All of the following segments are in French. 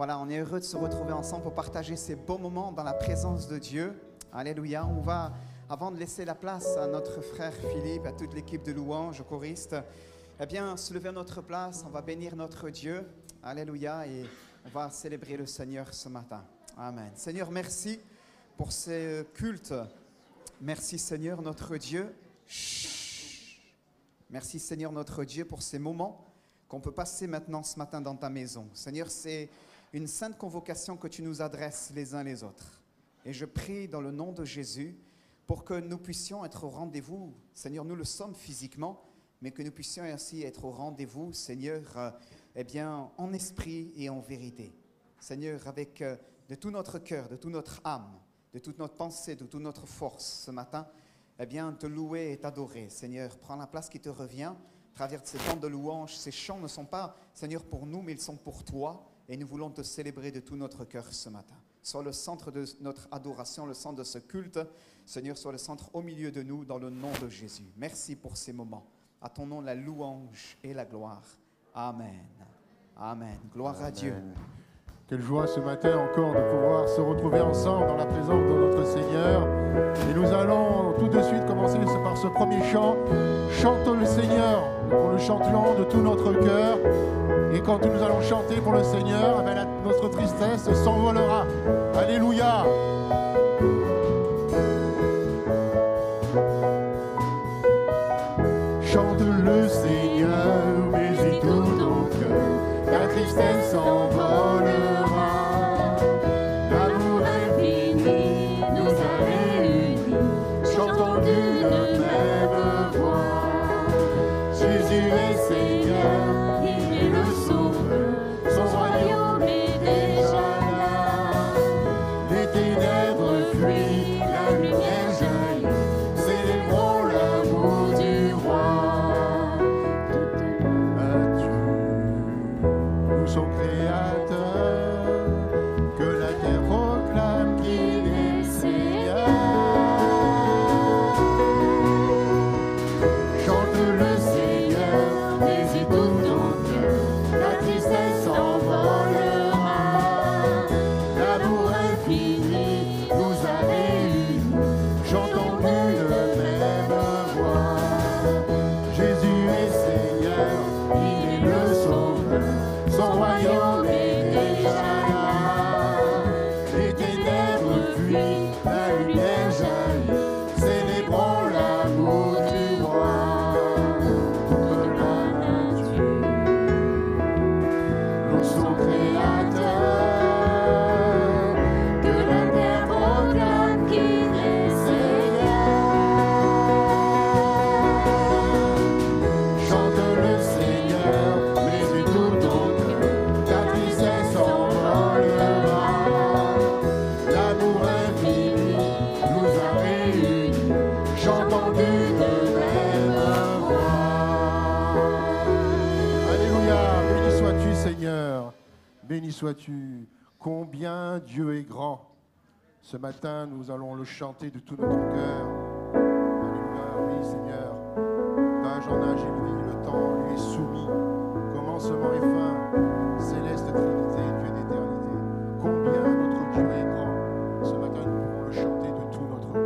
Voilà, on est heureux de se retrouver ensemble pour partager ces beaux moments dans la présence de Dieu. Alléluia. On va, avant de laisser la place à notre frère Philippe, à toute l'équipe de louanges, aux choristes, eh bien, se lever à notre place, on va bénir notre Dieu. Alléluia. Et on va célébrer le Seigneur ce matin. Amen. Seigneur, merci pour ces cultes. Merci Seigneur notre Dieu. Chut. Merci Seigneur notre Dieu pour ces moments qu'on peut passer maintenant ce matin dans ta maison. Seigneur, c'est une sainte convocation que tu nous adresses les uns les autres. Et je prie dans le nom de Jésus pour que nous puissions être au rendez-vous. Seigneur, nous le sommes physiquement, mais que nous puissions ainsi être au rendez-vous, Seigneur, eh bien, en esprit et en vérité. Seigneur, avec de tout notre cœur, de toute notre âme, de toute notre pensée, de toute notre force ce matin, eh bien, te louer et t'adorer. Seigneur, prends la place qui te revient. À travers ces temps de louange, ces chants ne sont pas, Seigneur, pour nous, mais ils sont pour toi. Et nous voulons te célébrer de tout notre cœur ce matin. Sois le centre de notre adoration, le centre de ce culte. Seigneur, sois le centre au milieu de nous, dans le nom de Jésus. Merci pour ces moments. À ton nom, la louange et la gloire. Amen. Amen. Gloire à Dieu. Quelle joie ce matin encore de pouvoir se retrouver ensemble dans la présence de notre Seigneur. Et nous allons tout de suite commencer par ce premier chant. Chantons le Seigneur. Nous le chanterons de tout notre cœur. Et quand nous allons chanter pour le Seigneur, notre tristesse s'envolera. Alléluia. Chante le Seigneur, mais tout ton cœur, la tristesse s'envolera. L'amour infini nous a réunis, chantons d'une même voix. Jésus est Seigneur, il est le Sauveur, son royaume est déjà là. Les ténèbres fuient, la lumière jaillit, célébrons l'amour du roi. À Dieu, son Créateur, que la terre proclame qu'il est Seigneur. Chante le Seigneur, mais tout ton cœur, la tristesse s'envolera. L'amour infini nous a réunis, chantons d'une même voix. Jésus est Seigneur, il est le Sauveur, son royaume est déjà là. Les ténèbres fuient, la lumière jaillit, célébrons l'amour du roi. Toute gloire à Dieu, louons son Créateur, que la terre proclame qu'il est Seigneur. Chante le Seigneur, mais du tout ton cœur, ta tristesse s'envolera. L'amour infini nous a réunis, chantons d'une même voix. Alléluia, béni sois-tu Seigneur, béni sois-tu. Combien Dieu est grand. Ce matin, nous allons le chanter de tout notre cœur. Alléluia, oui Seigneur. D'âge en âge, il vit, le temps lui est soumis. Commencement et fin, céleste Trinité, Dieu d'éternité. Combien notre Dieu est grand. Ce matin, nous pouvons le chanter de tout notre cœur.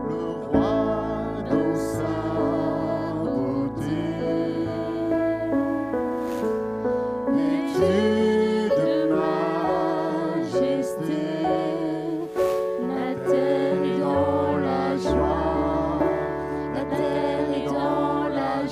Le roi dans sa beauté, vêtu de majesté, la terre est dans la joie, la terre est dans la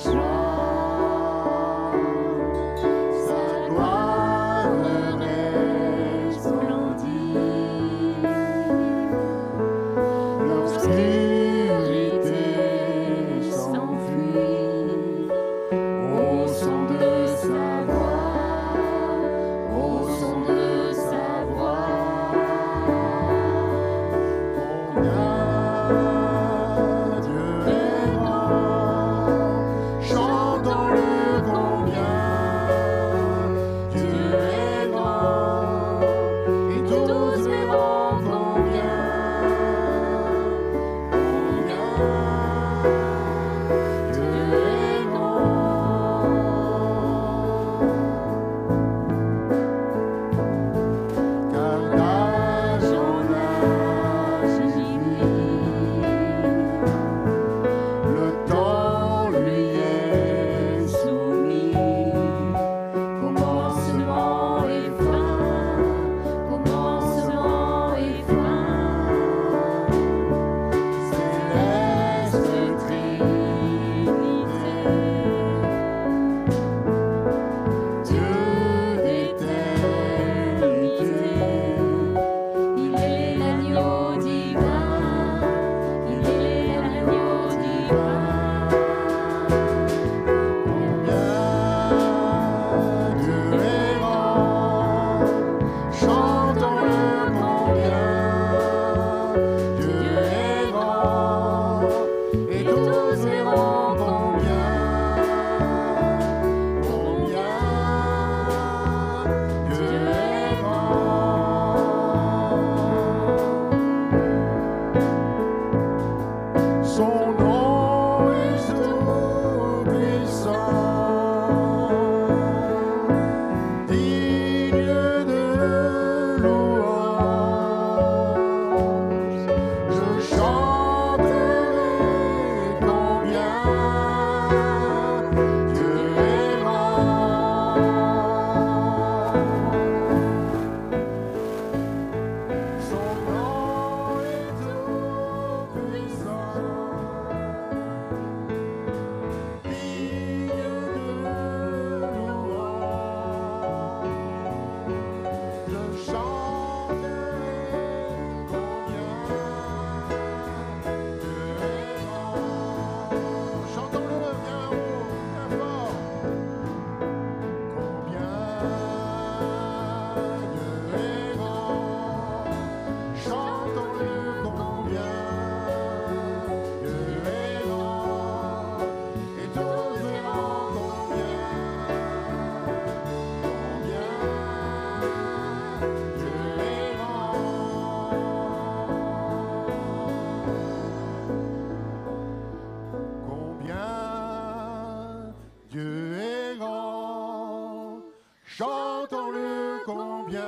chantons-le combien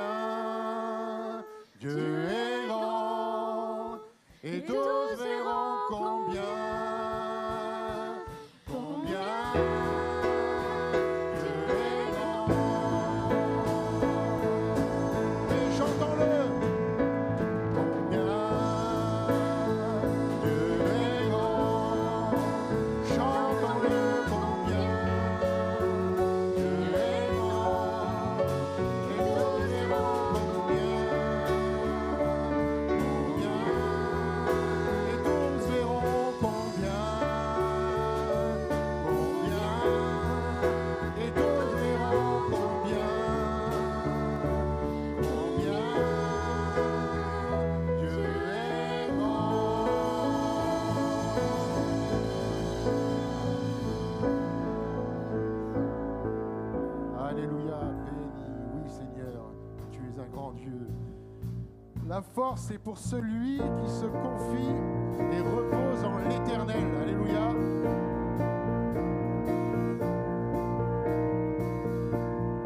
Dieu est grand, et tous verront combien Dieu est grand. Et chantons-le combien Dieu est grand, chantons-le combien Dieu est grand, et tous verront combien, et tous verront combien, et tous verront combien Dieu est grand. Alléluia, béni, oui Seigneur, tu es un grand Dieu. La force est pour celui qui se confie et repose en l'Éternel. Alléluia.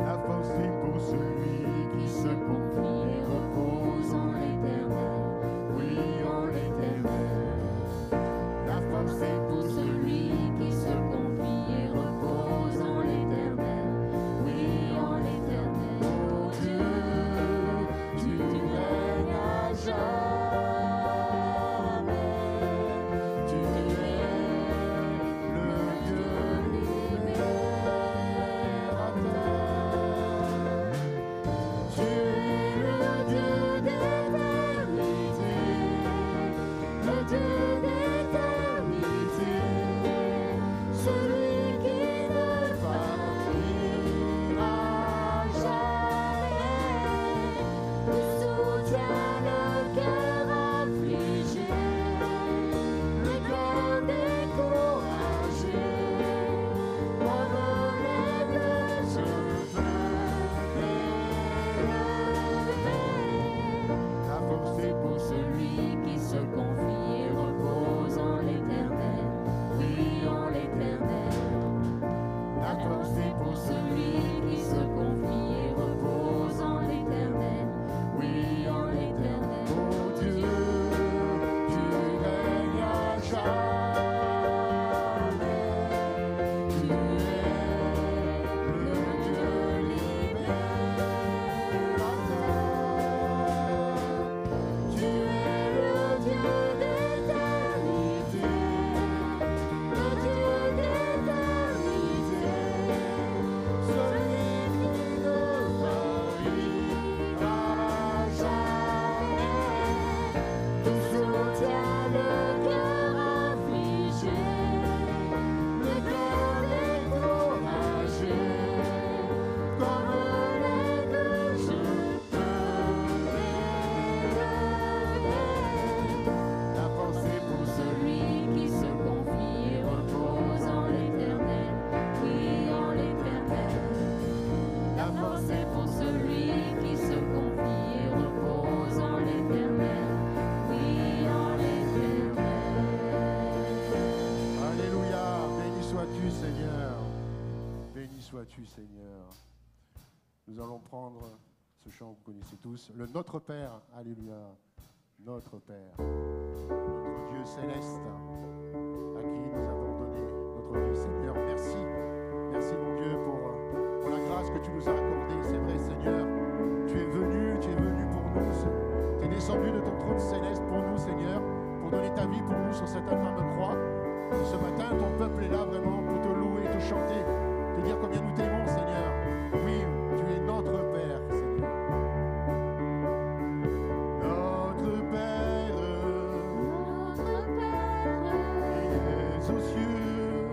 La force est pour celui qui se confie et repose en l'Éternel. Oui, en l'Éternel. La force est pour celui qui se confie et repose en l'Éternel. Oui, en l'Éternel. Oh Dieu, tu règnes à jamais. Tu es le Dieu libérateur. Tu es le Dieu d'éternité, le Dieu d'éternité, celui qui ne partira jamais. Tu soutiens le cœur affligé, le cœur découragé, comme l'aigle je veux l'élever. La force est pour celui qui se confie et repose en l'Éternel. Oui, en l'Éternel. La force est pour celui qui se confie et repose en l'Éternel. Oui, en l'Éternel. Oh Dieu, tu règnes à jamais. Tu es le Dieu libérateur. Tu es le Dieu d'éternité, le Dieu d'éternité, celui qui ne faillira jamais. Tu soutiens le cœur affligé, le cœur découragé, comme l'aigle je peux l'élever. La force est pour celui qui se confie et repose en l'Éternel. Oui, en l'Éternel. La force est pour celui qui se confie et repose en l'Éternel. Oui, en l'Éternel. Alléluia. Béni sois-tu, Seigneur. Béni sois-tu, Seigneur. Nous allons prendre ce chant que vous connaissez tous, le Notre Père. Alléluia. Notre Père, notre Dieu céleste, à qui nous avons donné notre vie. Seigneur, merci. Merci, mon Dieu, pour la grâce que tu nous as accordée. C'est vrai, Seigneur, tu es venu pour nous. Tu es descendu de ton trône céleste pour nous, Seigneur, pour donner ta vie pour nous sur cette infâme croix. Et ce matin, ton peuple est là vraiment pour te louer, te chanter, te dire combien nous t'aimons, Seigneur. Oui, tu es notre Père, Seigneur. Notre Père, qui es aux cieux,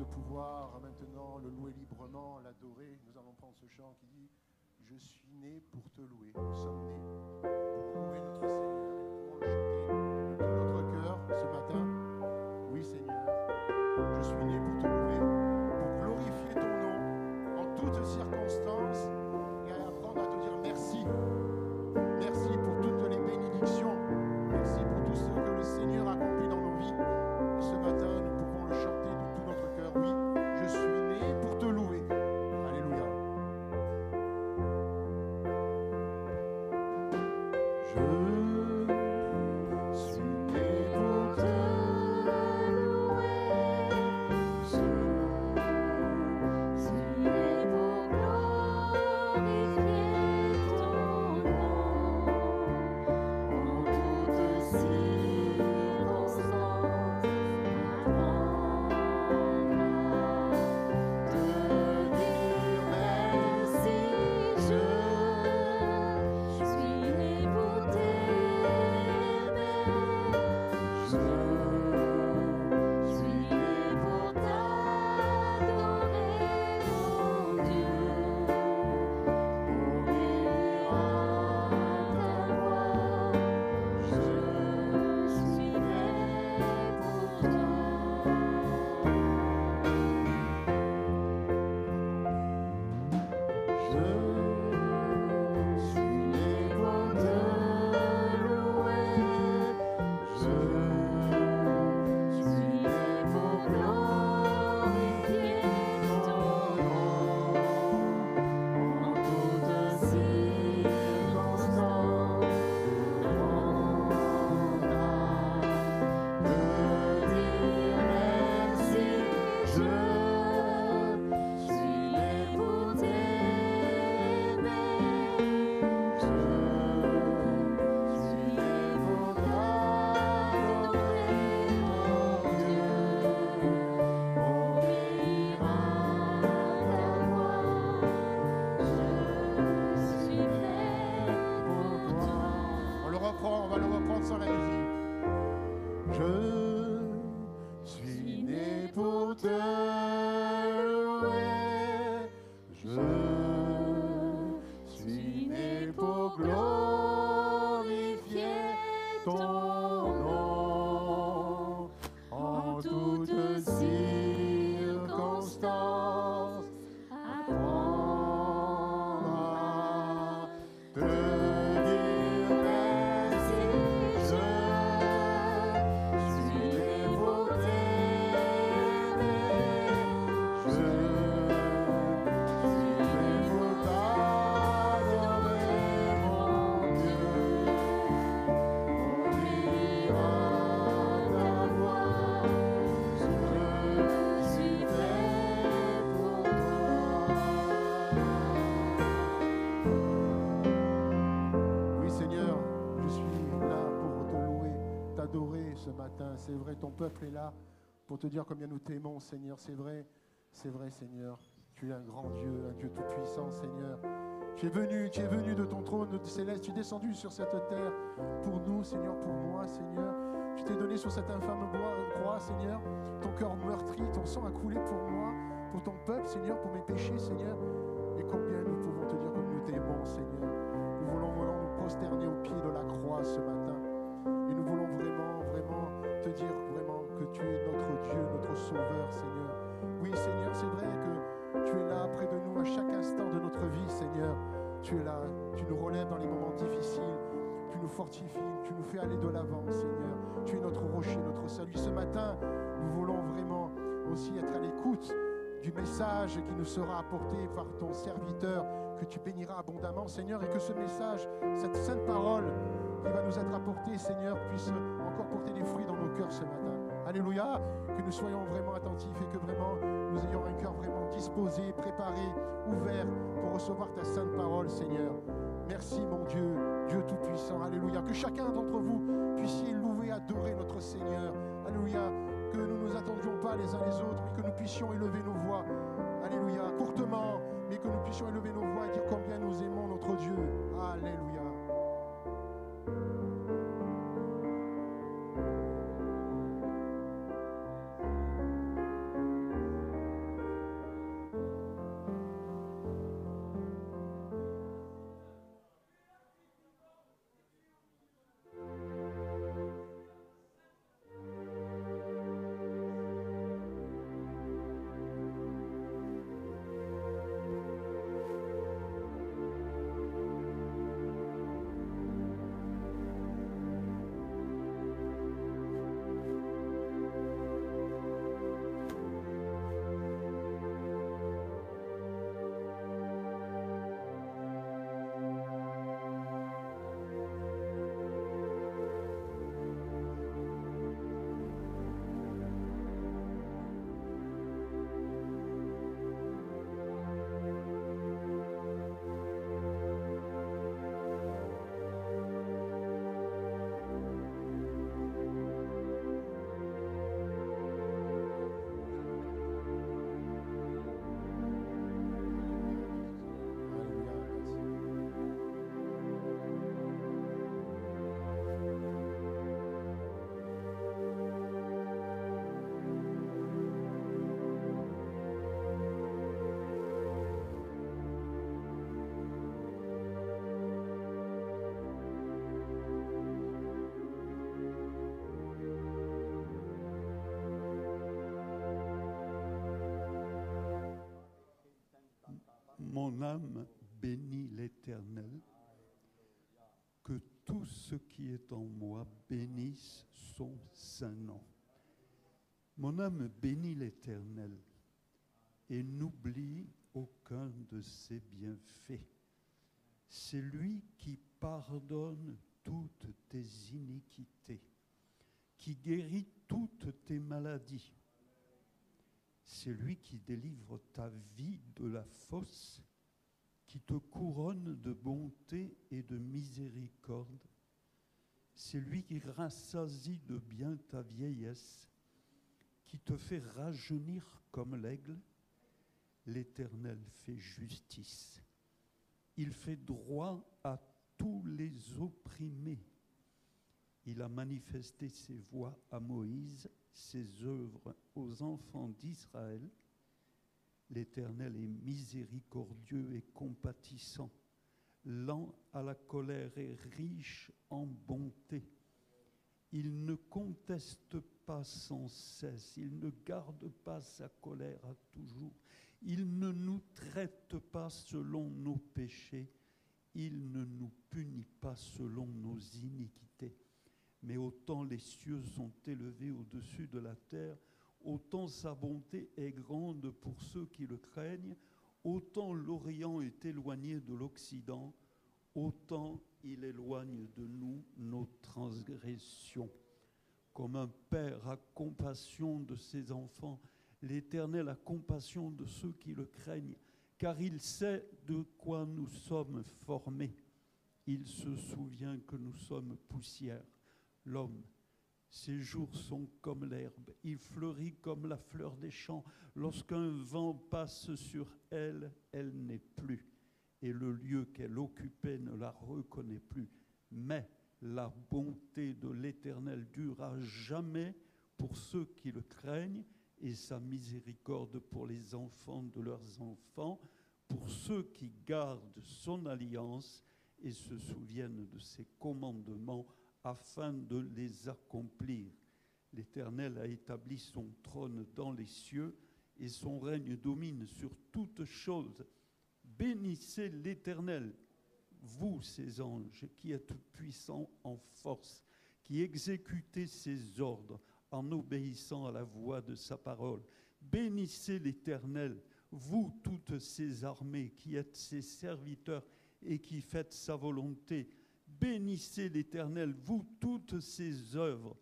de pouvoir maintenant le louer librement, l'adorer. Nous allons prendre ce chant qui dit « Je suis né pour te louer ». Nous sommes nés pour louer notre Seigneur et nous pouvons le chanter de tout notre cœur ce matin. Oui Seigneur, je suis né pour te louer, pour glorifier ton nom en toutes circonstances et apprendre à te dire merci. Merci pour toutes les bénédictions. Merci pour tout ce que le Seigneur a accompli dans nos vies. Et ce matin, nous pouvons le chanter de tout notre cœur. Oui, je suis né pour te louer. Alléluia. C'est vrai, ton peuple est là pour te dire combien nous t'aimons, Seigneur. C'est vrai, Seigneur. Tu es un grand Dieu, un Dieu tout-puissant, Seigneur. Tu es venu de ton trône céleste. Tu es descendu sur cette terre pour nous, Seigneur, pour moi, Seigneur. Tu t'es donné sur cette infâme croix, Seigneur. Ton cœur meurtri, ton sang a coulé pour moi, pour ton peuple, Seigneur, pour mes péchés, Seigneur. Et combien nous pouvons te dire comme nous t'aimons, Seigneur. Nous voulons nous prosterner au pied de la croix ce matin. Et nous voulons vraiment te dire vraiment que tu es notre Dieu, notre Sauveur, Seigneur. Oui, Seigneur, c'est vrai que tu es là près de nous à chaque instant de notre vie, Seigneur. Tu es là, tu nous relèves dans les moments difficiles, tu nous fortifies, tu nous fais aller de l'avant, Seigneur. Tu es notre rocher, notre salut. Ce matin, nous voulons vraiment aussi être à l'écoute du message qui nous sera apporté par ton serviteur, que tu béniras abondamment, Seigneur, et que ce message, cette sainte parole qui va nous être apportée, Seigneur, puisse encore porter des fruits dans nos cœurs ce matin. Alléluia, que nous soyons vraiment attentifs et que vraiment nous ayons un cœur vraiment disposé, préparé, ouvert pour recevoir ta sainte parole, Seigneur. Merci, mon Dieu, Dieu Tout-Puissant. Alléluia, que chacun d'entre vous puissiez louer, adorer notre Seigneur. Alléluia, que nous ne nous attendions pas les uns les autres, mais que nous puissions élever nos voix. Alléluia, courtement, mais que nous puissions élever nos voix et dire combien nous aimons notre Dieu. Alléluia. Mon âme bénit l'Éternel. Que tout ce qui est en moi bénisse son saint nom. Mon âme bénit l'Éternel et n'oublie aucun de ses bienfaits. C'est lui qui pardonne toutes tes iniquités, qui guérit toutes tes maladies. C'est lui qui délivre ta vie de la fosse, qui te couronne de bonté et de miséricorde. C'est lui qui rassasie de bien ta vieillesse, qui te fait rajeunir comme l'aigle. L'Éternel fait justice. Il fait droit à tous les opprimés. Il a manifesté ses voies à Moïse, ses œuvres aux enfants d'Israël. L'Éternel est miséricordieux et compatissant, lent à la colère et riche en bonté. Il ne conteste pas sans cesse, il ne garde pas sa colère à toujours. Il ne nous traite pas selon nos péchés, il ne nous punit pas selon nos iniquités. Mais autant les cieux sont élevés au-dessus de la terre, autant sa bonté est grande pour ceux qui le craignent, autant l'Orient est éloigné de l'Occident, autant il éloigne de nous nos transgressions. Comme un père a compassion de ses enfants, l'Éternel a compassion de ceux qui le craignent, car il sait de quoi nous sommes formés. Il se souvient que nous sommes poussière. L'homme, ses jours sont comme l'herbe, il fleurit comme la fleur des champs. Lorsqu'un vent passe sur elle, elle n'est plus, et le lieu qu'elle occupait ne la reconnaît plus. Mais la bonté de l'Éternel dure à jamais pour ceux qui le craignent, et sa miséricorde pour les enfants de leurs enfants, pour ceux qui gardent son alliance et se souviennent de ses commandements afin de les accomplir. L'Éternel a établi son trône dans les cieux et son règne domine sur toutes choses. Bénissez l'Éternel, vous, ses anges, qui êtes puissants en force, qui exécutez ses ordres en obéissant à la voix de sa parole. Bénissez l'Éternel, vous, toutes ses armées, qui êtes ses serviteurs et qui faites sa volonté. Bénissez l'Éternel, vous, toutes ses œuvres,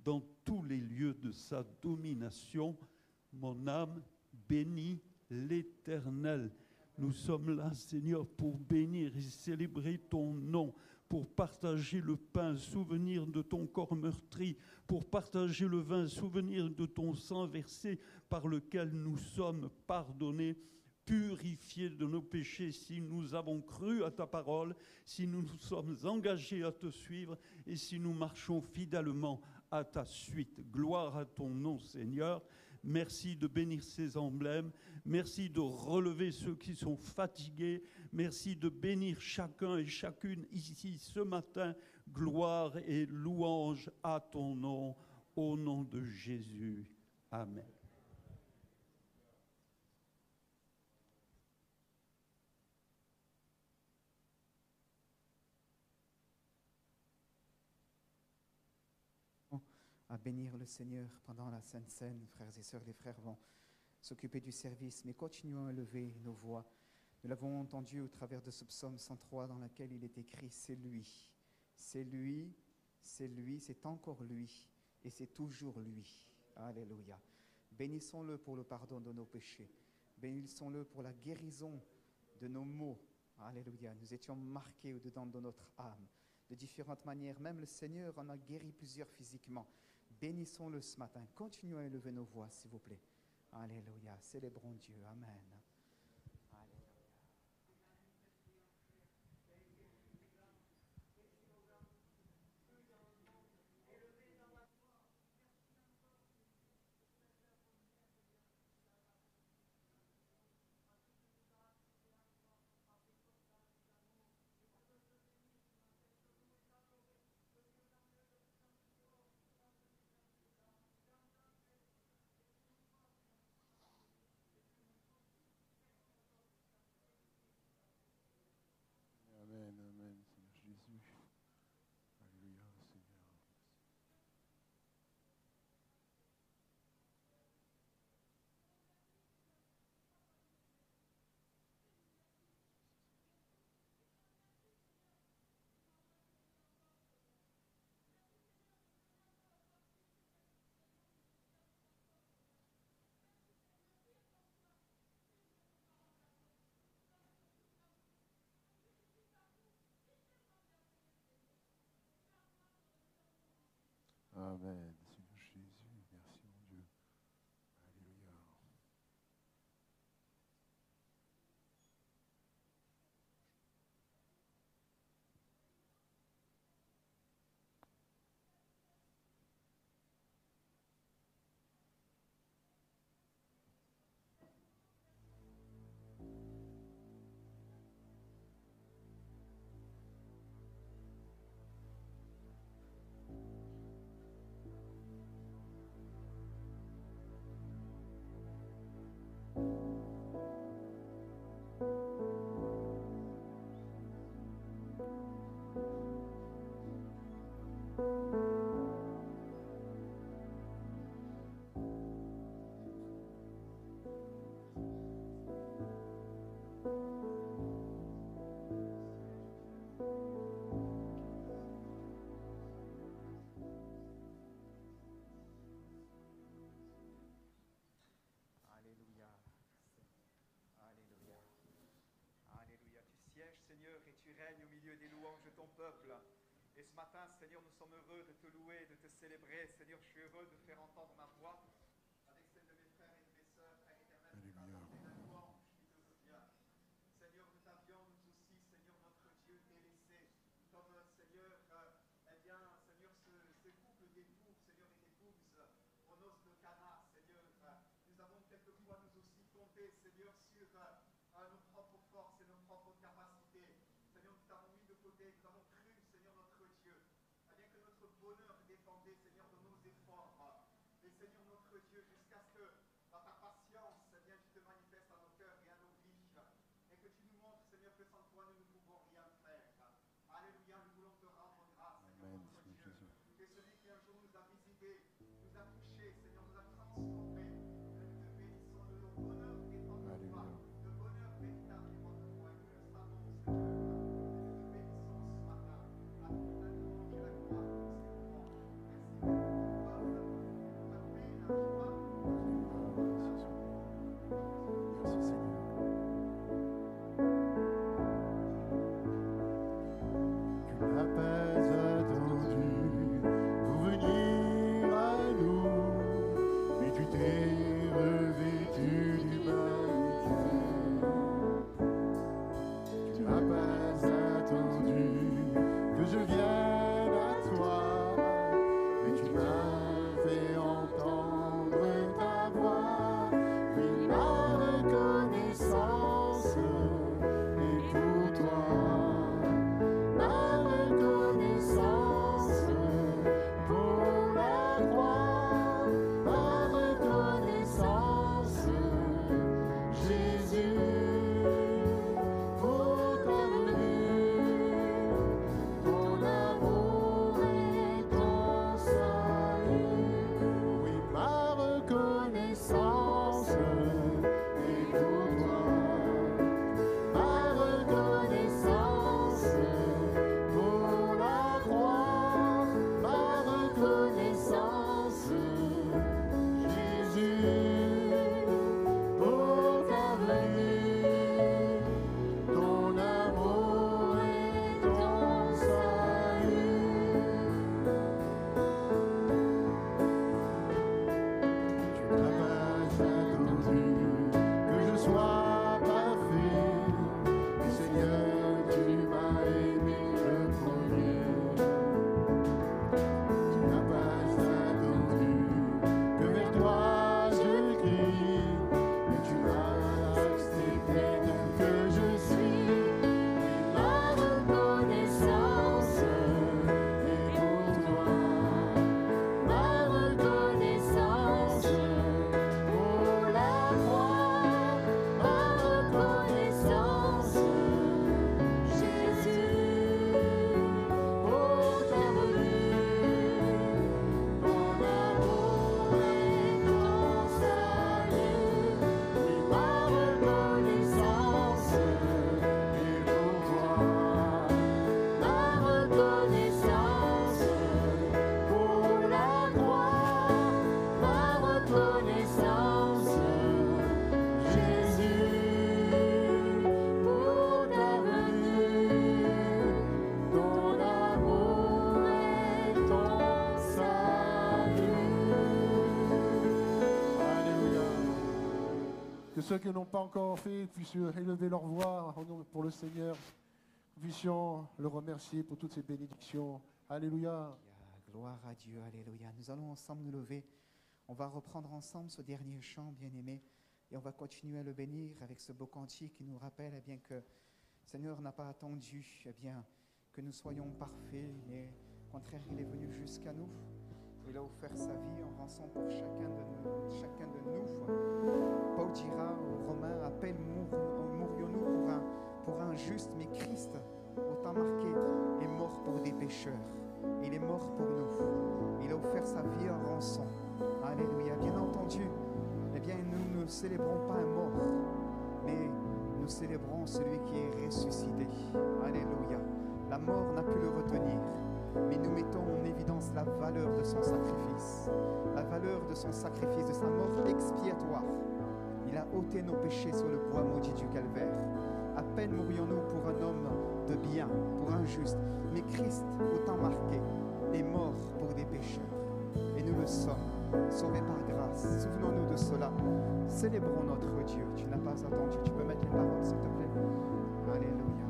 dans tous les lieux de sa domination. Mon âme bénit l'Éternel. Nous sommes là, Seigneur, pour bénir et célébrer ton nom, pour partager le pain, souvenir de ton corps meurtri, pour partager le vin, souvenir de ton sang versé par lequel nous sommes pardonnés, purifiés de nos péchés si nous avons cru à ta parole, si nous nous sommes engagés à te suivre et si nous marchons fidèlement à ta suite. Gloire à ton nom, Seigneur. Merci de bénir ces emblèmes. Merci de relever ceux qui sont fatigués. Merci de bénir chacun et chacune ici ce matin. Gloire et louange à ton nom, au nom de Jésus. Amen. À bénir le Seigneur pendant la Sainte Seine. Frères et sœurs, les frères vont s'occuper du service, mais continuons à lever nos voix. Nous l'avons entendu au travers de ce psaume 103 dans lequel il est écrit « C'est lui, c'est lui, c'est lui, c'est encore lui, et c'est toujours lui. » Alléluia. Bénissons-le pour le pardon de nos péchés. Bénissons-le pour la guérison de nos maux. Alléluia. Nous étions marqués au-dedans de notre âme de différentes manières. Même le Seigneur en a guéri plusieurs physiquement. Bénissons-le ce matin. Continuons à élever nos voix, s'il vous plaît. Alléluia. Célébrons Dieu. Amen. Alléluia. Jésus. Alléluia, Seigneur. Amen. Seigneur Jésus, merci mon Dieu. Alléluia. Alléluia. Alléluia. Alléluia. Tu sièges, Seigneur, et tu règnes au milieu des louanges de ton peuple. Et ce matin, Seigneur, nous sommes heureux de te louer, de te célébrer. Seigneur, je suis heureux de faire entendre ma voix avec celle de mes frères et de mes sœurs, Père éternel, Alléluia. la louange qui te revient. Seigneur, nous t'avions, nous aussi, Seigneur, notre Dieu, délaissé. Comme, Seigneur, eh bien, Seigneur, ce couple d'époux, Seigneur, et d'épouses, aux noces de Cana, Seigneur, nous avons quelquefois, nous aussi, compté, Seigneur, sur nos propres forces et nos propres capacités. Seigneur, nous t'avons mis de côté, nous avons cru, Seigneur, notre Dieu, eh bien que notre bonheur dépendait, Seigneur, de nos efforts. Et Seigneur, notre Dieu, jusqu'à ce que, dans ta patience, eh bien, tu te manifestes à nos cœurs et à nos vies, et que tu nous montres, Seigneur, que sans toi, nous ne pouvons rien faire. Alléluia, nous voulons te rendre grâce, Seigneur, Amen, notre Seigneur Dieu. Jésus. Que celui qui un jour nous a visités, nous a touchés, Seigneur, nous a transformés. Nous te bénissons de nos bonheurs dépend de toi, Alléluia. le bonheur véritable dépend de toi, et nous le savons, Seigneur. Et nous te bénissons ce matin. À ton louange et la gloire que nous célébrons. Merci pour ton peuple, pour ta paix, la joie. Merci Seigneur. Tu n'as pas attendu pour venir à nous, mais tu t'es revêtu d'humanité. Tu n'as pas attendu que je vienne à toi, mais tu m'as fait entendre ta voix. Oui, ma reconnaissance est pour toi. Ma reconnaissance pour la croix, ma reconnaissance, Jésus, pour ta ceux qui n'ont pas encore fait puissent élever leur voix pour le Seigneur. Nous puissions le remercier pour toutes ces bénédictions. Alléluia. Gloire à Dieu, alléluia. Nous allons ensemble nous lever. On va reprendre ensemble ce dernier chant, bien-aimé, et on va continuer à le bénir avec ce beau cantique qui nous rappelle eh bien, que le Seigneur n'a pas attendu eh bien, que nous soyons parfaits, mais au contraire, il est venu jusqu'à nous. Il a offert sa vie en rançon pour chacun de nous. Paul dira aux Romains, à peine mourions-nous pour un juste, mais Christ, autant marqué, est mort pour des pécheurs. Il est mort pour nous. Il a offert sa vie en rançon. Alléluia. Bien entendu, eh bien, nous ne célébrons pas un mort, mais nous célébrons celui qui est ressuscité. Alléluia. La mort n'a pu le retenir, mais nous mettons en évidence la valeur de son sacrifice, la valeur de son sacrifice, de sa mort expiatoire. Il a ôté nos péchés sur le bois maudit du calvaire. À peine mourions-nous pour un homme de bien, pour un juste, mais Christ, autant marqué, est mort pour des pécheurs. Et nous le sommes, sauvés par grâce. Souvenons-nous de cela. Célébrons notre Dieu. Tu n'as pas attendu. Tu peux mettre les paroles, s'il te plaît. Alléluia.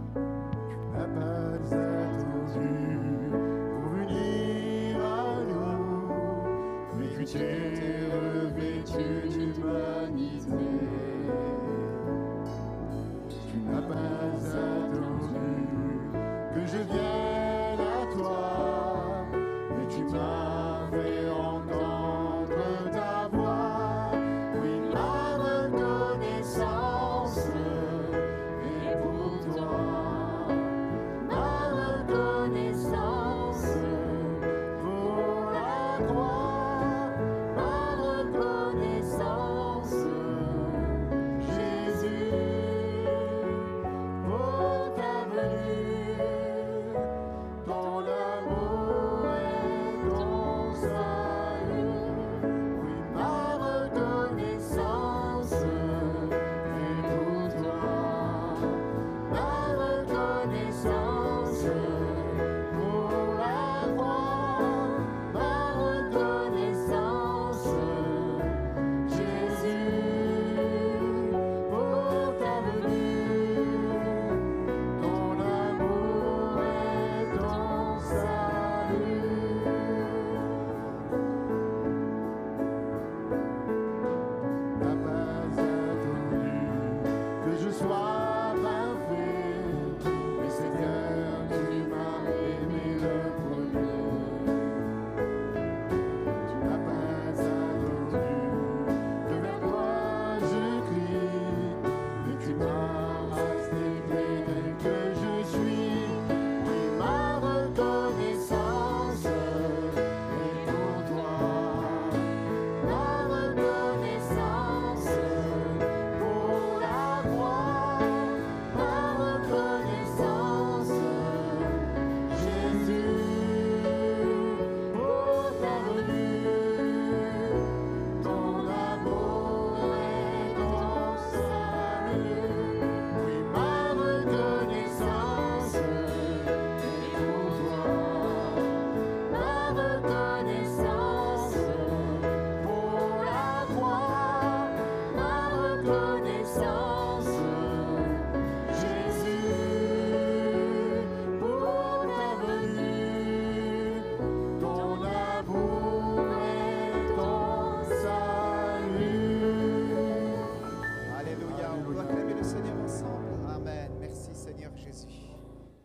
N'a pas attendu pour venir à nous, mais tu t'es revêtu d'humanité. Tu n'as pas attendu que je vienne à toi, mais tu m'as fait entendre ta voix. Oui, ma reconnaissance est pour toi.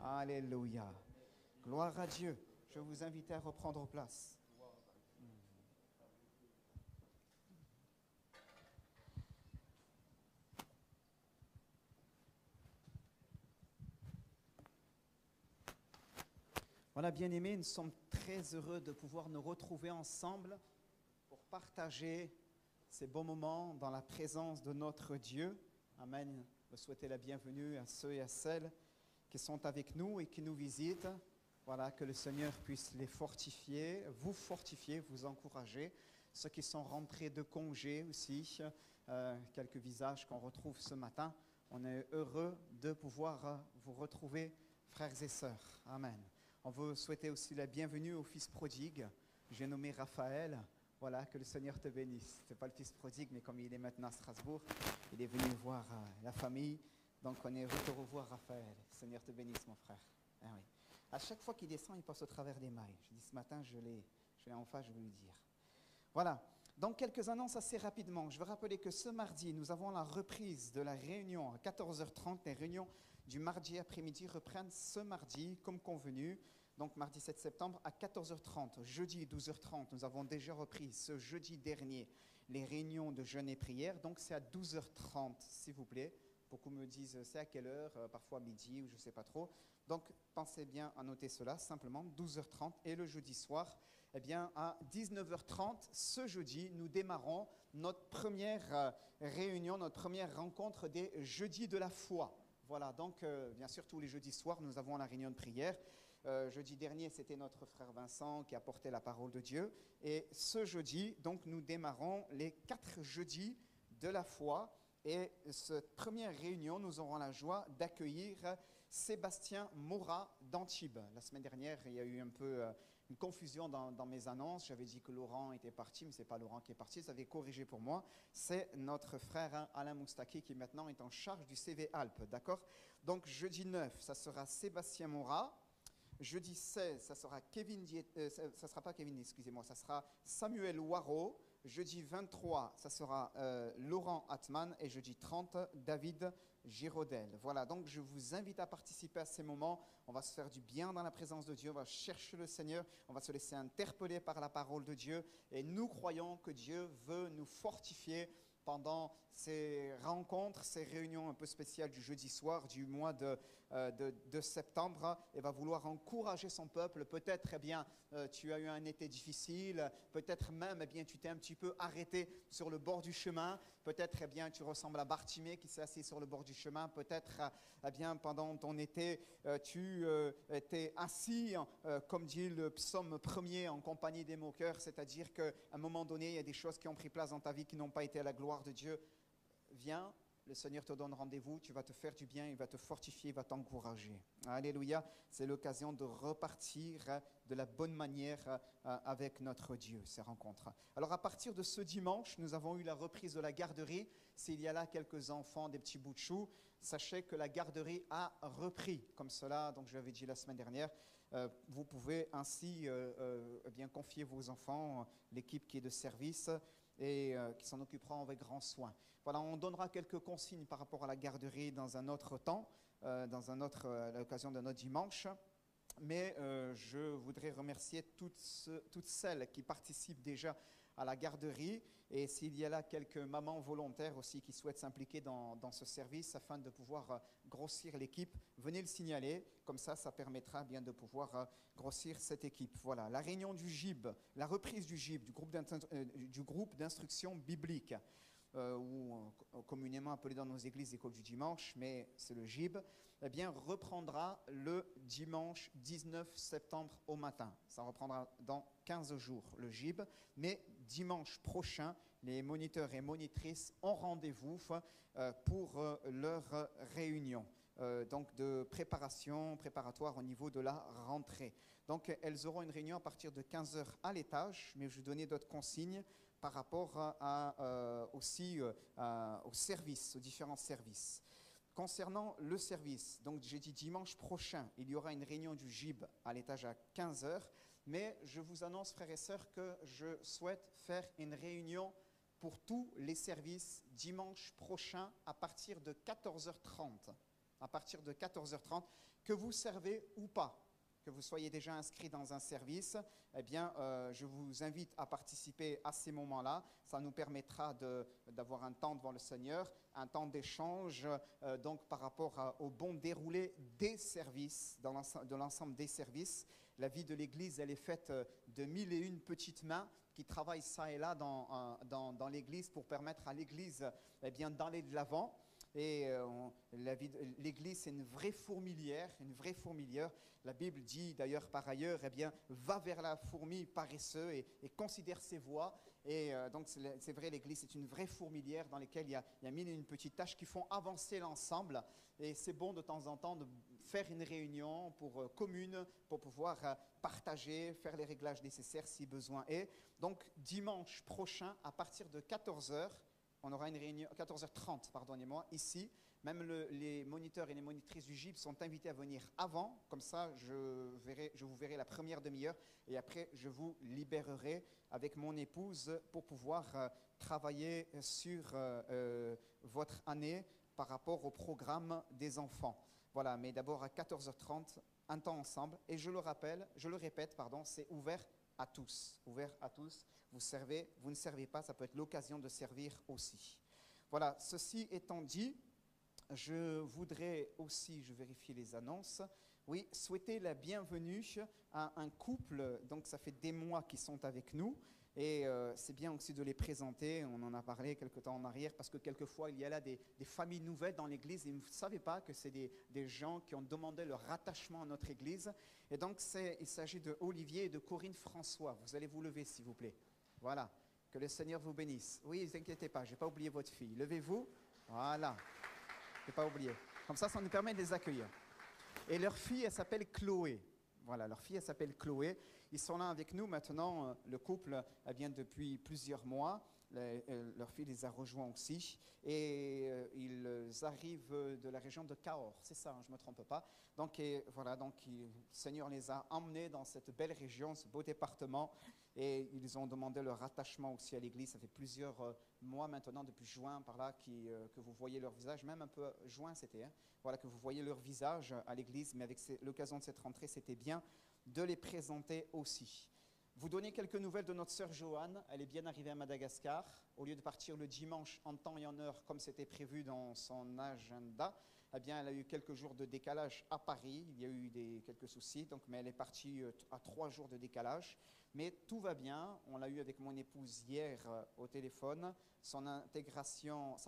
Alléluia. Gloire à Dieu. Je vais vous inviter à reprendre place. Voilà, bien-aimés, nous sommes très heureux de pouvoir nous retrouver ensemble pour partager ces beaux moments dans la présence de notre Dieu. Amen. Je souhaite la bienvenue à ceux et à celles qui sont avec nous et qui nous visitent. Voilà, que le Seigneur puisse les fortifier, vous encourager. Ceux qui sont rentrés de congé aussi, quelques visages qu'on retrouve ce matin. On est heureux de pouvoir vous retrouver, frères et sœurs. Amen. On veut souhaiter aussi la bienvenue au fils prodigue. J'ai nommé Raphaël. Voilà, que le Seigneur te bénisse. Ce n'est pas le fils prodigue, mais comme il est maintenant à Strasbourg, il est venu voir la famille. Donc on est heureux de te revoir, Raphaël. Le Seigneur te bénisse, mon frère. Ah oui. À chaque fois qu'il descend, il passe au travers des mailles. Je dis ce matin, je l'ai en face, je vais lui dire. Voilà. Donc quelques annonces assez rapidement. Je veux rappeler que ce mardi, nous avons la reprise de la réunion à 14h30. Les réunions du mardi après-midi reprennent ce mardi, comme convenu. Donc mardi 7 septembre à 14h30. Jeudi 12h30, nous avons déjà repris ce jeudi dernier les réunions de jeûne et prière. Donc c'est à 12h30, s'il vous plaît. Beaucoup me disent c'est à quelle heure, parfois midi ou je ne sais pas trop. Donc pensez bien à noter cela, simplement 12h30. Et le jeudi soir, eh bien, à 19h30, ce jeudi, nous démarrons notre première réunion, notre première rencontre des jeudis de la foi. Voilà, donc bien sûr, tous les jeudis soirs, nous avons la réunion de prière. Jeudi dernier, c'était notre frère Vincent qui apportait la parole de Dieu. Et ce jeudi, donc, nous démarrons les 4 jeudis de la foi. Et cette première réunion, nous aurons la joie d'accueillir Sébastien Morat d'Antibes. La semaine dernière, il y a eu un peu une confusion dans mes annonces. J'avais dit que Laurent était parti, mais ce n'est pas Laurent qui est parti. Vous avez corrigé pour moi. C'est notre frère Alain Moustaki qui maintenant est en charge du CV Alpes. D'accord ? Donc, jeudi 9, ça sera Sébastien Morat. Jeudi 16, ça sera ça sera pas Kevin, excusez-moi, ça sera Samuel Waro. Jeudi 23, ça sera Laurent Atman. Et jeudi 30, David Giraudel. Voilà, donc je vous invite à participer à ces moments. On va se faire du bien dans la présence de Dieu. On va chercher le Seigneur. On va se laisser interpeller par la parole de Dieu. Et nous croyons que Dieu veut nous fortifier pendant ces rencontres, ces réunions un peu spéciales du jeudi soir du mois de septembre, et va vouloir encourager son peuple. Peut-être, eh bien, tu as eu un été difficile, peut-être même, eh bien, tu t'es un petit peu arrêté sur le bord du chemin, peut-être, eh bien, tu ressembles à Bartimée qui s'est assis sur le bord du chemin, peut-être, eh bien, pendant ton été, tu étais assis, comme dit le psaume 1er, en compagnie des moqueurs, c'est-à-dire qu'à un moment donné, il y a des choses qui ont pris place dans ta vie qui n'ont pas été à la gloire de Dieu. Viens, le Seigneur te donne rendez-vous, tu vas te faire du bien, il va te fortifier, il va t'encourager. Alléluia, c'est l'occasion de repartir de la bonne manière avec notre Dieu, ces rencontres. Alors à partir de ce dimanche, nous avons eu la reprise de la garderie. S'il y a là quelques enfants, des petits bouts de chou, sachez que la garderie a repris, comme cela, donc je l'avais dit la semaine dernière. Vous pouvez ainsi bien confier vos enfants, l'équipe qui est de service, et qui s'en occupera avec grand soin. Voilà, on donnera quelques consignes par rapport à la garderie dans un autre temps, à l'occasion d'un autre dimanche. Mais je voudrais remercier toutes celles qui participent déjà à la garderie. Et s'il y a là quelques mamans volontaires aussi qui souhaitent s'impliquer dans ce service afin de pouvoir grossir l'équipe, venez le signaler. Comme ça, ça permettra bien de pouvoir grossir cette équipe. Voilà, la réunion du GIB, la reprise du GIB, du groupe d'instruction biblique, ou communément appelé dans nos églises école du dimanche, mais c'est le GIB, eh bien, reprendra le dimanche 19 septembre au matin. Ça reprendra dans 15 jours, le GIB, mais dimanche prochain, les moniteurs et monitrices ont rendez-vous pour leur réunion. Donc de préparatoire au niveau de la rentrée. Donc elles auront une réunion à partir de 15h à l'étage, mais je vais donner d'autres consignes par rapport aussi aux services, aux différents services. Concernant le service, donc j'ai dit dimanche prochain, il y aura une réunion du GIB à l'étage à 15h, mais je vous annonce, frères et sœurs, que je souhaite faire une réunion pour tous les services dimanche prochain à partir de 14h30. À partir de 14h30, que vous servez ou pas, que vous soyez déjà inscrit dans un service, eh bien, je vous invite à participer à ces moments-là. Ça nous permettra d'avoir un temps devant le Seigneur, un temps d'échange, donc par rapport au bon déroulé des services, de l'ensemble des services. La vie de l'Église, elle est faite de 1001 petites mains qui travaillent ça et là dans l'Église pour permettre à l'Église, eh bien, d'aller de l'avant. Et l'Église, c'est une vraie fourmilière, une vraie fourmilière. La Bible dit d'ailleurs par ailleurs, eh bien, va vers la fourmi paresseux et considère ses voies. Et donc c'est vrai, l'Église, c'est une vraie fourmilière dans laquelle il y a mille et une petites tâches qui font avancer l'ensemble. Et c'est bon de temps en temps de faire une réunion commune pour pouvoir partager, faire les réglages nécessaires si besoin est. Donc dimanche prochain, à partir de 14h, on aura une réunion, 14h30, pardonnez-moi, ici. Même les moniteurs et les monitrices du GIB sont invités à venir avant. Comme ça, je vous verrai la première demi-heure. Et après, je vous libérerai avec mon épouse pour pouvoir travailler sur votre année par rapport au programme des enfants. Voilà, mais d'abord à 14h30, un temps ensemble. Et je le répète, c'est ouvert à tous. Ouvert à tous. Vous servez, vous ne servez pas, ça peut être l'occasion de servir aussi. Voilà, ceci étant dit, je voudrais aussi, je vérifie les annonces, oui, souhaiter la bienvenue à un couple, donc ça fait des mois qu'ils sont avec nous, et c'est bien aussi de les présenter, on en a parlé quelque temps en arrière, parce que quelquefois il y a là des familles nouvelles dans l'église, et vous ne savez pas que c'est des gens qui ont demandé leur rattachement à notre église, et donc il s'agit de Olivier et de Corinne François. Vous allez vous lever s'il vous plaît. Voilà, que le Seigneur vous bénisse. Oui, ne vous inquiétez pas, je n'ai pas oublié votre fille. Levez-vous, voilà, je n'ai pas oublié. Comme ça nous permet de les accueillir. Et leur fille, elle s'appelle Chloé. Voilà, leur fille, elle s'appelle Chloé. Ils sont là avec nous maintenant. Le couple, elle vient depuis plusieurs mois. Leur fille les a rejoints aussi. Et ils arrivent de la région de Cahors. C'est ça, hein, je ne me trompe pas. Donc, voilà, le Seigneur les a emmenés dans cette belle région, ce beau département. Et ils ont demandé leur rattachement aussi à l'église. Ça fait plusieurs mois maintenant, depuis juin, par là, que vous voyez leur visage. Même un peu juin, c'était. Hein, voilà, que vous voyez leur visage à l'église. Mais avec l'occasion de cette rentrée, c'était bien de les présenter aussi. Vous donnez quelques nouvelles de notre sœur Joanne. Elle est bien arrivée à Madagascar. Au lieu de partir le dimanche en temps et en heure, comme c'était prévu dans son agenda, eh bien, elle a eu quelques jours de décalage à Paris. Il y a eu quelques soucis, mais elle est partie à 3 jours de décalage. Mais tout va bien. On l'a eu avec mon épouse hier au téléphone. Sa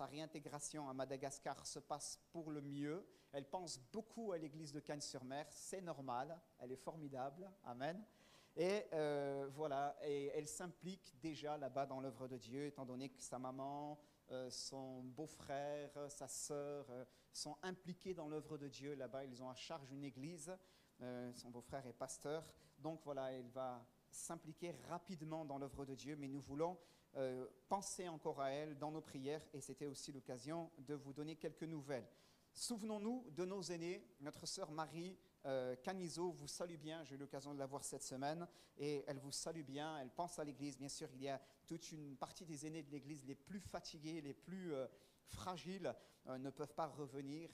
réintégration à Madagascar se passe pour le mieux. Elle pense beaucoup à l'église de Cagnes-sur-Mer. C'est normal. Elle est formidable. Amen. Et voilà, et elle s'implique déjà là-bas dans l'œuvre de Dieu, étant donné que sa maman, son beau-frère, sa sœur sont impliqués dans l'œuvre de Dieu là-bas. Ils ont à charge une église. Son beau-frère est pasteur. Donc voilà, elle va s'impliquer rapidement dans l'œuvre de Dieu, mais nous voulons penser encore à elle dans nos prières, et c'était aussi l'occasion de vous donner quelques nouvelles. Souvenons-nous de nos aînés. Notre sœur Marie Canizo vous salue bien. J'ai eu l'occasion de la voir cette semaine et elle vous salue bien. Elle pense à l'église. Bien sûr, il y a toute une partie des aînés de l'église, les plus fatigués, les plus fragiles, ne peuvent pas revenir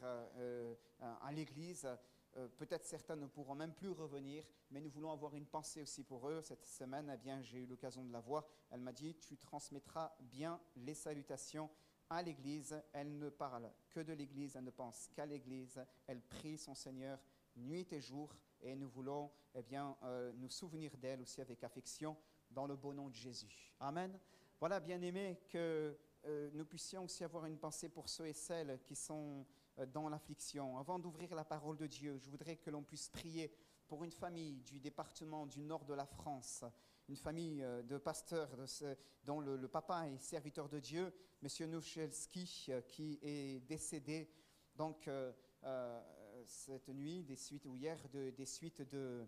à l'église. Peut-être certains ne pourront même plus revenir, mais nous voulons avoir une pensée aussi pour eux. Cette semaine, eh bien, j'ai eu l'occasion de la voir. Elle m'a dit, tu transmettras bien les salutations à l'église. Elle ne parle que de l'église, elle ne pense qu'à l'église. Elle prie son Seigneur nuit et jour, et nous voulons nous souvenir d'elle aussi avec affection dans le beau nom de Jésus. Amen. Voilà, bien-aimés, que nous puissions aussi avoir une pensée pour ceux et celles qui sont dans l'affliction. Avant d'ouvrir la parole de Dieu, je voudrais que l'on puisse prier pour une famille du département du nord de la France, une famille de pasteurs dont le papa est serviteur de Dieu, M. Nouchelski, qui est décédé donc cette nuit, des suites de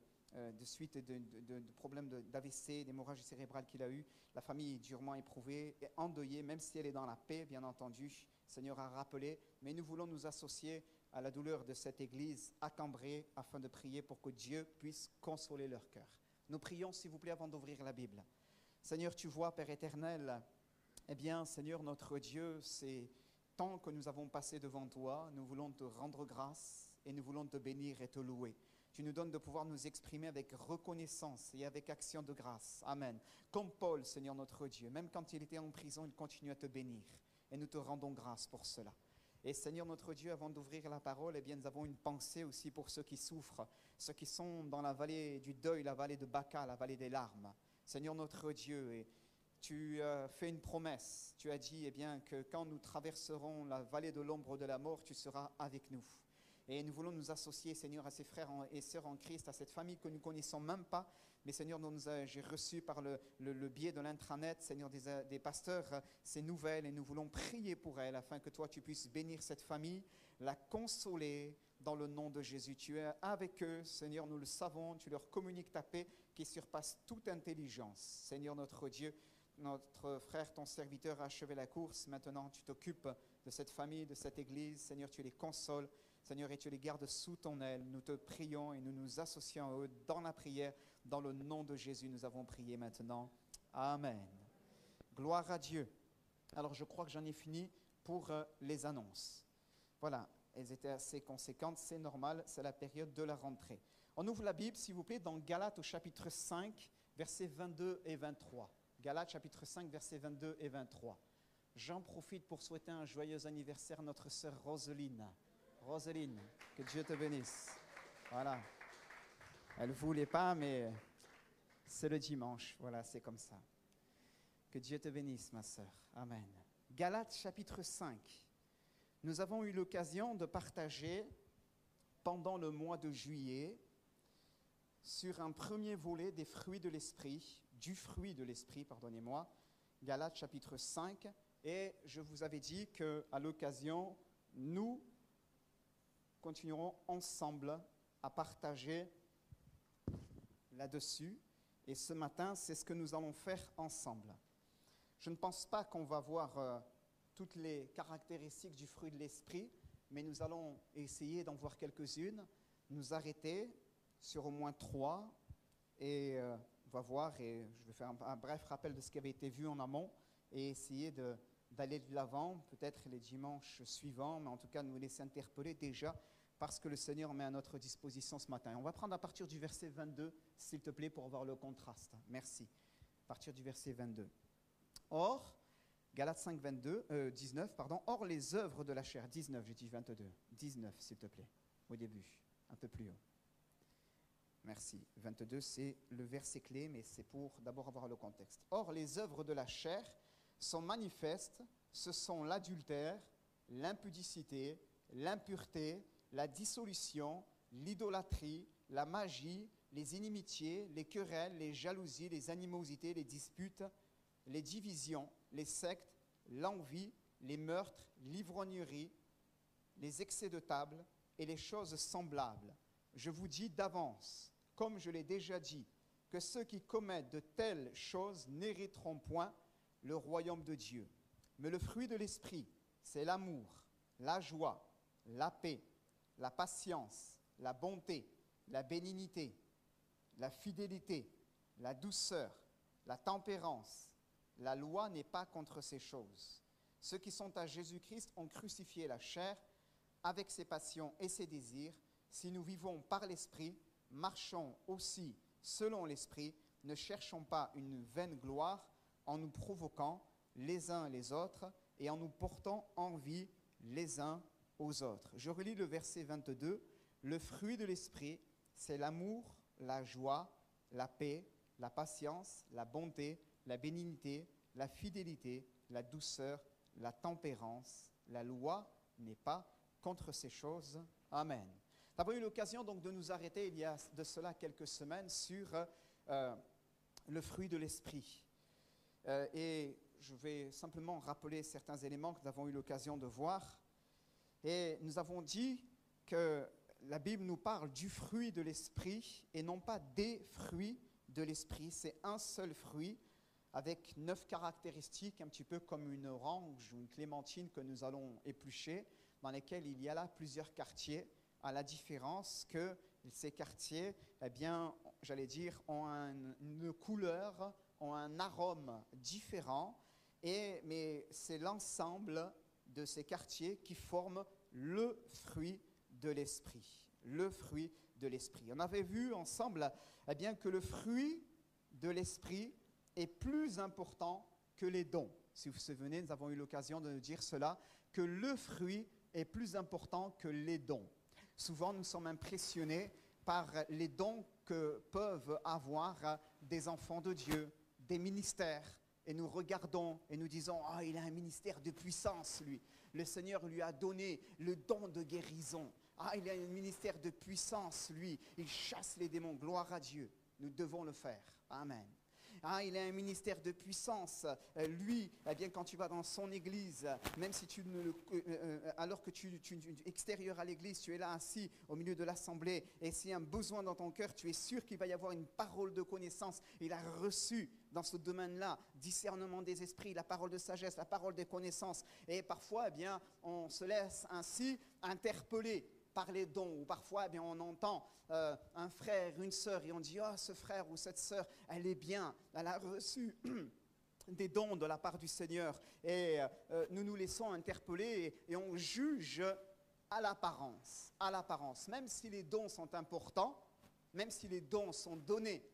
problèmes d'AVC, d'hémorragie cérébrale qu'il a eu. La famille est durement éprouvée et endeuillée, même si elle est dans la paix, bien entendu. Le Seigneur a rappelé, mais nous voulons nous associer à la douleur de cette église à Cambrai afin de prier pour que Dieu puisse consoler leur cœur. Nous prions, s'il vous plaît, avant d'ouvrir la Bible. Seigneur, tu vois, Père éternel, eh bien, Seigneur, notre Dieu, c'est tant que nous avons passé devant toi, nous voulons te rendre grâce et nous voulons te bénir et te louer. Tu nous donnes de pouvoir nous exprimer avec reconnaissance et avec action de grâce. Amen. Comme Paul, Seigneur notre Dieu, même quand il était en prison, il continue à te bénir. Et nous te rendons grâce pour cela. Et Seigneur notre Dieu, avant d'ouvrir la parole, eh bien, nous avons une pensée aussi pour ceux qui souffrent, ceux qui sont dans la vallée du deuil, la vallée de Baca, la vallée des larmes. Seigneur notre Dieu, et tu as fait une promesse. Tu as dit que quand nous traverserons la vallée de l'ombre de la mort, tu seras avec nous. Et nous voulons nous associer, Seigneur, à ces frères et sœurs en Christ, à cette famille que nous ne connaissons même pas. Mais Seigneur, j'ai reçu par le biais de l'intranet, Seigneur, des pasteurs, ces nouvelles. Et nous voulons prier pour elles afin que toi, tu puisses bénir cette famille, la consoler dans le nom de Jésus. Tu es avec eux, Seigneur, nous le savons. Tu leur communiques ta paix qui surpasse toute intelligence. Seigneur, notre Dieu, notre frère, ton serviteur a achevé la course. Maintenant, tu t'occupes de cette famille, de cette église. Seigneur, tu les consoles. Seigneur, et tu les gardes sous ton aile. Nous te prions et nous nous associons à eux dans la prière. Dans le nom de Jésus, nous avons prié maintenant. Amen. Gloire à Dieu. Alors, je crois que j'en ai fini pour les annonces. Voilà, elles étaient assez conséquentes. C'est normal, c'est la période de la rentrée. On ouvre la Bible, s'il vous plaît, dans Galates au chapitre 5, versets 22 et 23. Galates chapitre 5, versets 22 et 23. J'en profite pour souhaiter un joyeux anniversaire à notre sœur Roseline. Roseline, que Dieu te bénisse. Voilà. Elle ne voulait pas, mais c'est le dimanche. Voilà, c'est comme ça. Que Dieu te bénisse, ma sœur. Amen. Galates chapitre 5. Nous avons eu l'occasion de partager pendant le mois de juillet sur un premier volet des fruits de l'esprit, du fruit de l'esprit, pardonnez-moi, Galates chapitre 5. Et je vous avais dit qu'à l'occasion, nous continuerons ensemble à partager là-dessus. Et ce matin, c'est ce que nous allons faire ensemble. Je ne pense pas qu'on va voir toutes les caractéristiques du fruit de l'esprit, mais nous allons essayer d'en voir quelques-unes, nous arrêter sur au moins 3, et on va voir, et je vais faire un bref rappel de ce qui avait été vu en amont, et essayer d'aller de l'avant, peut-être les dimanches suivants, mais en tout cas nous laisser interpeller déjà parce que le Seigneur met à notre disposition ce matin. Et on va prendre à partir du verset 22, s'il te plaît, pour voir le contraste. Merci. À partir du verset 22. Or, Galates 5, 19, pardon. Or, les œuvres de la chair, 19, j'ai dit 22, 19, s'il te plaît, au début, un peu plus haut. Merci. 22, c'est le verset clé, mais c'est pour d'abord avoir le contexte. Or, les œuvres de la chair sont manifestes, ce sont l'adultère, l'impudicité, l'impureté, la dissolution, l'idolâtrie, la magie, les inimitiés, les querelles, les jalousies, les animosités, les disputes, les divisions, les sectes, l'envie, les meurtres, l'ivrognerie, les excès de table et les choses semblables. Je vous dis d'avance, comme je l'ai déjà dit, que ceux qui commettent de telles choses n'hériteront point le royaume de Dieu. Mais le fruit de l'esprit, c'est l'amour, la joie, la paix, la patience, la bonté, la bénignité, la fidélité, la douceur, la tempérance. La loi n'est pas contre ces choses. Ceux qui sont à Jésus-Christ ont crucifié la chair avec ses passions et ses désirs. Si nous vivons par l'Esprit, marchons aussi selon l'Esprit, ne cherchons pas une vaine gloire en nous provoquant les uns les autres et en nous portant envie les uns aux autres. Je relis le verset 22. Le fruit de l'esprit, c'est l'amour, la joie, la paix, la patience, la bonté, la bénignité, la fidélité, la douceur, la tempérance. La loi n'est pas contre ces choses. Amen. Nous avons eu l'occasion donc de nous arrêter il y a de cela quelques semaines sur le fruit de l'esprit. Et je vais simplement rappeler certains éléments que nous avons eu l'occasion de voir. Et nous avons dit que la Bible nous parle du fruit de l'esprit et non pas des fruits de l'esprit. C'est un seul fruit avec 9 caractéristiques, un petit peu comme une orange ou une clémentine que nous allons éplucher, dans lesquelles il y a là plusieurs quartiers, à la différence que ces quartiers, eh bien, j'allais dire, ont une couleur, ont un arôme différent, mais c'est l'ensemble de ces quartiers qui forment le fruit de l'esprit. Le fruit de l'esprit. On avait vu ensemble eh bien, que le fruit de l'esprit est plus important que les dons. Si vous vous souvenez, nous avons eu l'occasion de dire cela, que le fruit est plus important que les dons. Souvent, nous sommes impressionnés par les dons que peuvent avoir des enfants de Dieu, des ministères, et nous regardons et nous disons « Ah, il a un ministère de puissance, lui. Le Seigneur lui a donné le don de guérison. Ah, il a un ministère de puissance, lui. Il chasse les démons. Gloire à Dieu. » Nous devons le faire. Amen. Ah, il a un ministère de puissance. Lui, eh bien, quand tu vas dans son église, même si tu ne alors que tu extérieur à l'église, tu es là assis au milieu de l'assemblée, et s'il y a un besoin dans ton cœur, tu es sûr qu'il va y avoir une parole de connaissance. Il a reçu dans ce domaine-là, discernement des esprits, la parole de sagesse, la parole de connaissance. Et parfois, eh bien, on se laisse ainsi interpeller par les dons, ou parfois eh bien, on entend un frère, une sœur, et on dit « Ah, ce frère ou cette sœur, elle est bien, elle a reçu des dons de la part du Seigneur. » Et nous nous laissons interpeller et on juge à l'apparence, même si les dons sont importants, même si les dons sont donnés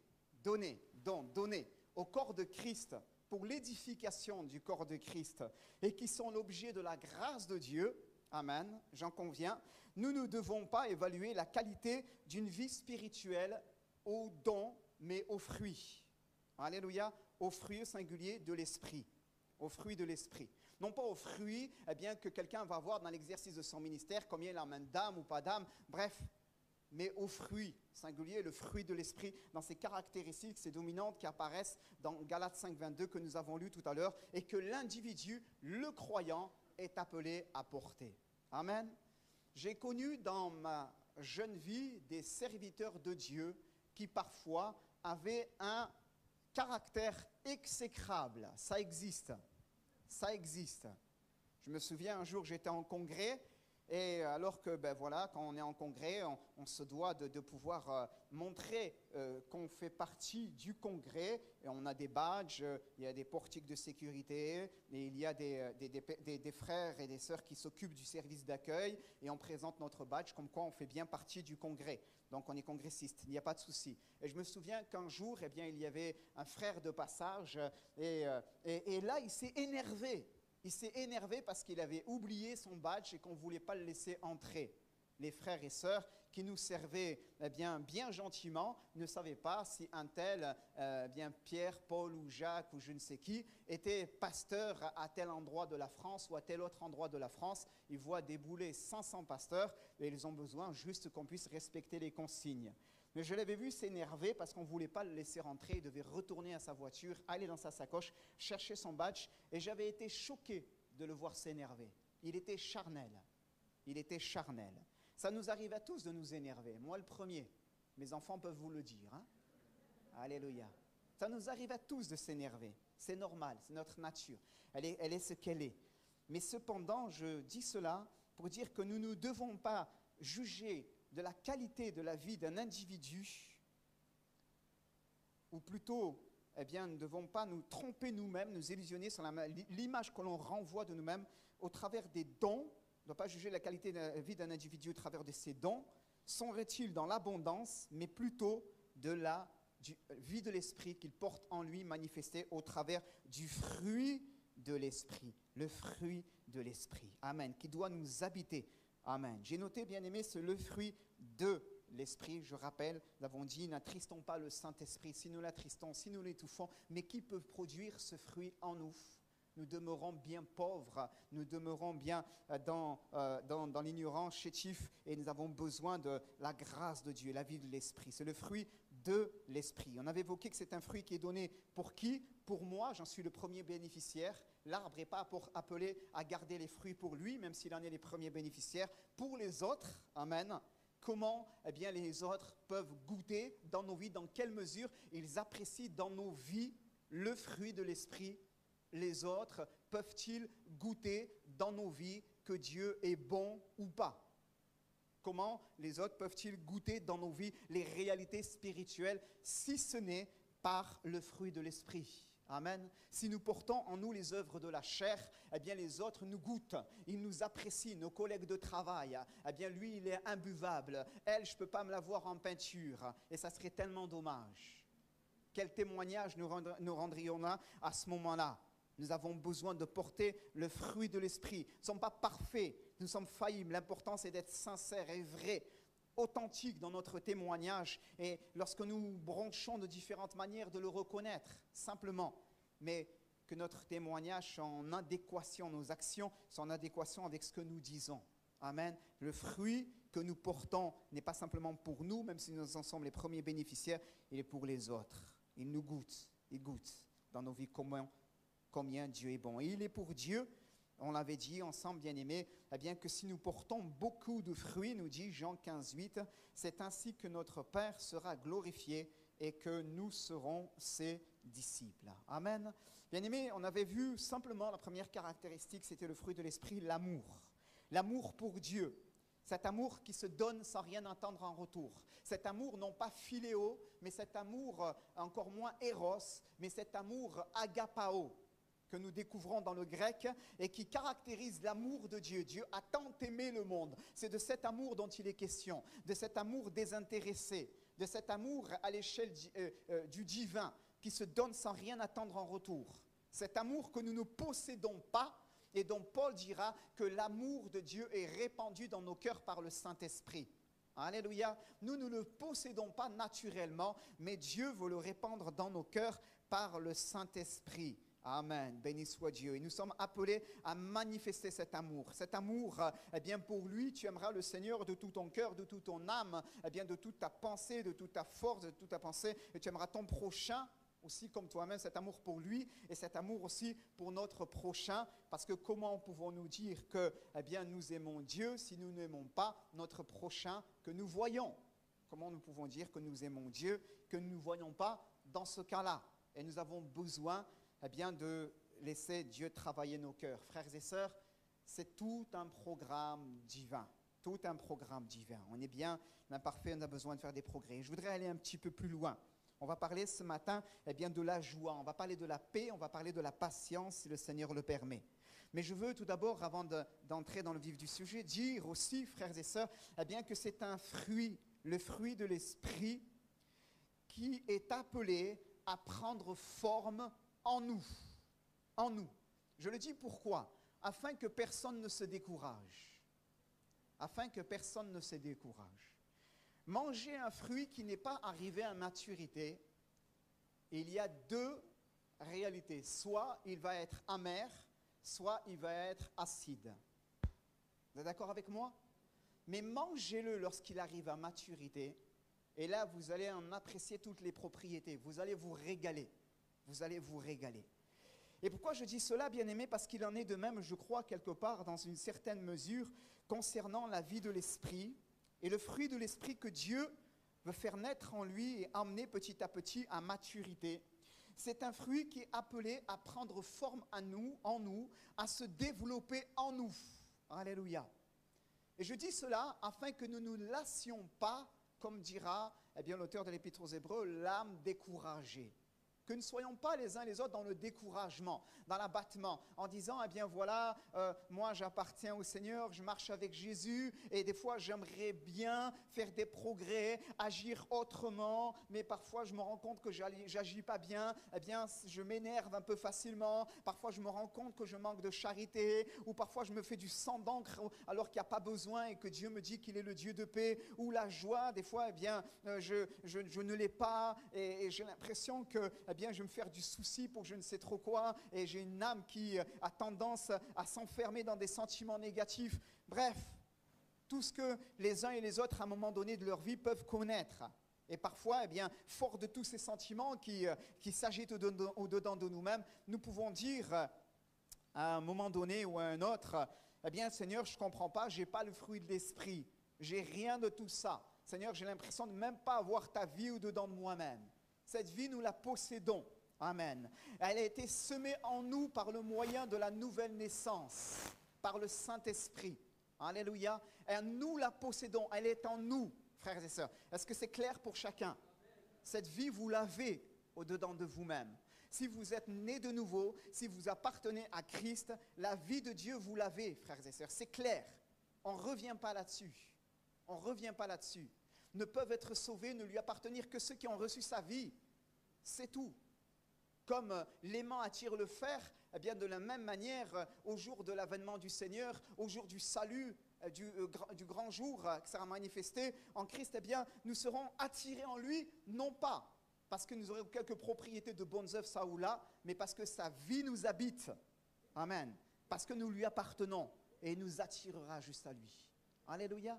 au corps de Christ, pour l'édification du corps de Christ, et qui sont l'objet de la grâce de Dieu. Amen, j'en conviens. Nous ne devons pas évaluer la qualité d'une vie spirituelle aux dons, mais aux fruits. Alléluia, aux fruits singuliers de l'esprit. Aux fruits de l'esprit. Non pas aux fruits eh bien, que quelqu'un va avoir dans l'exercice de son ministère, combien il amène d'âme ou pas d'âme, bref, mais aux fruits singuliers, le fruit de l'esprit, dans ces caractéristiques, ces dominantes qui apparaissent dans Galates 5, 22 que nous avons lu tout à l'heure, et que l'individu, le croyant, est appelé à porter. Amen. J'ai connu dans ma jeune vie des serviteurs de Dieu qui parfois avaient un caractère exécrable. Ça existe. Ça existe. Je me souviens un jour, j'étais en congrès. Et alors que, ben voilà, quand on est en congrès, on se doit de pouvoir montrer qu'on fait partie du congrès. Et on a des badges, il y a des portiques de sécurité, et il y a des frères et des sœurs qui s'occupent du service d'accueil. Et on présente notre badge comme quoi on fait bien partie du congrès. Donc on est congressiste, il n'y a pas de souci. Et je me souviens qu'un jour, eh bien, il y avait un frère de passage, et là, il s'est énervé. Il s'est énervé parce qu'il avait oublié son badge et qu'on ne voulait pas le laisser entrer. Les frères et sœurs qui nous servaient eh bien gentiment ne savaient pas si un tel, bien Pierre, Paul ou Jacques ou je ne sais qui, était pasteur à tel endroit de la France ou à tel autre endroit de la France. Ils voient débouler 500 pasteurs et ils ont besoin juste qu'on puisse respecter les consignes. Mais je l'avais vu s'énerver parce qu'on ne voulait pas le laisser rentrer. Il devait retourner à sa voiture, aller dans sa sacoche, chercher son badge. Et j'avais été choqué de le voir s'énerver. Il était charnel. Il était charnel. Ça nous arrive à tous de nous énerver. Moi, le premier. Mes enfants peuvent vous le dire. Hein? Alléluia. Ça nous arrive à tous de s'énerver. C'est normal, c'est notre nature. Elle est ce qu'elle est. Mais cependant, je dis cela pour dire que nous ne devons pas juger de la qualité de la vie d'un individu, ou plutôt, eh bien, nous ne devons pas nous tromper nous-mêmes, nous illusionner sur l'image que l'on renvoie de nous-mêmes au travers des dons. On ne doit pas juger la qualité de la vie d'un individu au travers de ses dons, sont-ils dans l'abondance, mais plutôt de la vie de l'esprit qu'il porte en lui, manifesté au travers du fruit de l'esprit, le fruit de l'esprit. Amen, qui doit nous habiter. Amen. J'ai noté, bien-aimé, c'est le fruit de l'Esprit. Je rappelle, nous avons dit, n'attristons pas le Saint-Esprit. Si nous l'attristons, si nous l'étouffons, mais qui peut produire ce fruit en nous? Nous demeurons bien pauvres, nous demeurons bien dans l'ignorance chétif, et nous avons besoin de la grâce de Dieu, la vie de l'Esprit. C'est le fruit de l'Esprit. On avait évoqué que c'est un fruit qui est donné pour qui? Pour moi, j'en suis le premier bénéficiaire. L'arbre n'est pas appelé à garder les fruits pour lui, même s'il en est les premiers bénéficiaires. Pour les autres, amen. Comment eh bien, les autres peuvent goûter dans nos vies, dans quelle mesure ils apprécient dans nos vies le fruit de l'Esprit? Les autres peuvent-ils goûter dans nos vies que Dieu est bon ou pas? Comment les autres peuvent-ils goûter dans nos vies les réalités spirituelles, si ce n'est par le fruit de l'Esprit? Amen. Si nous portons en nous les œuvres de la chair, eh bien les autres nous goûtent, ils nous apprécient, nos collègues de travail. Eh bien lui, il est imbuvable. Elle, je ne peux pas me la voir en peinture. Et ça serait tellement dommage. Quel témoignage nous rendrions-nous à ce moment-là? Nous avons besoin de porter le fruit de l'Esprit. Nous ne sommes pas parfaits, nous sommes faillibles. L'important, c'est d'être sincère et vrai, authentique dans notre témoignage. Et lorsque nous bronchons de différentes manières de le reconnaître, simplement. Mais que notre témoignage soit en adéquation, nos actions soient en adéquation avec ce que nous disons. Amen. Le fruit que nous portons n'est pas simplement pour nous, même si nous en sommes les premiers bénéficiaires, il est pour les autres. Il nous goûte, il goûte dans nos vies combien Dieu est bon. Et il est pour Dieu, on l'avait dit ensemble, bien-aimés, eh bien que si nous portons beaucoup de fruits, nous dit Jean 15, 8, c'est ainsi que notre Père sera glorifié et que nous serons ses disciples. Amen. Bien-aimés, on avait vu simplement la première caractéristique, c'était le fruit de l'esprit, l'amour. L'amour pour Dieu. Cet amour qui se donne sans rien attendre en retour. Cet amour non pas philéo, mais cet amour encore moins éros, mais cet amour agapao que nous découvrons dans le grec et qui caractérise l'amour de Dieu. Dieu a tant aimé le monde. C'est de cet amour dont il est question, de cet amour désintéressé, de cet amour à l'échelle du divin qui se donne sans rien attendre en retour. Cet amour que nous ne possédons pas, et dont Paul dira que l'amour de Dieu est répandu dans nos cœurs par le Saint-Esprit. Alléluia. Nous ne le possédons pas naturellement, mais Dieu veut le répandre dans nos cœurs par le Saint-Esprit. Amen. Béni soit Dieu. Et nous sommes appelés à manifester cet amour. Cet amour, eh bien pour lui, tu aimeras le Seigneur de tout ton cœur, de toute ton âme, eh bien de toute ta pensée, de toute ta force, de toute ta pensée. Et tu aimeras ton prochain aussi comme toi-même, cet amour pour lui et cet amour aussi pour notre prochain. Parce que comment pouvons-nous dire que eh bien, nous aimons Dieu si nous n'aimons pas notre prochain que nous voyons? Comment nous pouvons dire que nous aimons Dieu que nous ne voyons pas dans ce cas-là? Et nous avons besoin eh bien, de laisser Dieu travailler nos cœurs. Frères et sœurs, c'est tout un programme divin. Tout un programme divin. On est bien imparfait, on a besoin de faire des progrès. Je voudrais aller un petit peu plus loin. On va parler ce matin eh bien, de la joie, on va parler de la paix, on va parler de la patience si le Seigneur le permet. Mais je veux tout d'abord, avant d'entrer dans le vif du sujet, dire aussi, frères et sœurs, eh bien, que c'est un fruit, le fruit de l'esprit qui est appelé à prendre forme en nous. En nous. Je le dis pourquoi? Afin que personne ne se décourage. Afin que personne ne se décourage. Manger un fruit qui n'est pas arrivé à maturité, il y a deux réalités. Soit il va être amer, soit il va être acide. Vous êtes d'accord avec moi? Mais mangez-le lorsqu'il arrive à maturité, et là vous allez en apprécier toutes les propriétés. Vous allez vous régaler. Vous allez vous régaler. Et pourquoi je dis cela, bien-aimés? Parce qu'il en est de même, je crois, quelque part, dans une certaine mesure, concernant la vie de l'esprit, et le fruit de l'esprit que Dieu veut faire naître en lui et amener petit à petit à maturité. C'est un fruit qui est appelé à prendre forme en nous, à se développer en nous. Alléluia. Et je dis cela afin que nous ne nous lassions pas, comme dira eh bien, l'auteur de l'Épître aux Hébreux, l'âme découragée. Que ne soyons pas les uns les autres dans le découragement, dans l'abattement, en disant, eh bien voilà, moi j'appartiens au Seigneur, je marche avec Jésus, et des fois j'aimerais bien faire des progrès, agir autrement, mais parfois je me rends compte que j'agis pas bien, eh bien je m'énerve un peu facilement, parfois je me rends compte que je manque de charité, ou parfois je me fais du sang d'encre alors qu'il n'y a pas besoin et que Dieu me dit qu'il est le Dieu de paix, ou la joie, des fois, eh bien, je ne l'ai pas, et j'ai l'impression que eh bien, je vais me faire du souci pour je ne sais trop quoi, et j'ai une âme qui a tendance à s'enfermer dans des sentiments négatifs. Bref, tout ce que les uns et les autres, à un moment donné de leur vie, peuvent connaître. Et parfois, eh bien, fort de tous ces sentiments qui s'agitent au-dedans de nous-mêmes, nous pouvons dire à un moment donné ou à un autre, eh bien, Seigneur, je ne comprends pas, je n'ai pas le fruit de l'esprit, j'ai rien de tout ça. Seigneur, j'ai l'impression de même pas avoir ta vie au-dedans de moi-même. Cette vie, nous la possédons. Amen. Elle a été semée en nous par le moyen de la nouvelle naissance, par le Saint-Esprit. Alléluia. Et nous la possédons. Elle est en nous, frères et sœurs. Est-ce que c'est clair pour chacun? Cette vie, vous l'avez au-dedans de vous-même. Si vous êtes nés de nouveau, si vous appartenez à Christ, la vie de Dieu, vous l'avez, frères et sœurs. C'est clair. On ne revient pas là-dessus. On ne revient pas là-dessus. Ne peuvent être sauvés, ne lui appartenir que ceux qui ont reçu sa vie. C'est tout. Comme l'aimant attire le fer, eh bien de la même manière, au jour de l'avènement du Seigneur, au jour du salut, du grand jour qui sera manifesté en Christ, eh bien nous serons attirés en lui, non pas parce que nous aurons quelques propriétés de bonnes œuvres ça ou là, mais parce que sa vie nous habite. Amen. Parce que nous lui appartenons et il nous attirera juste à lui. Alléluia.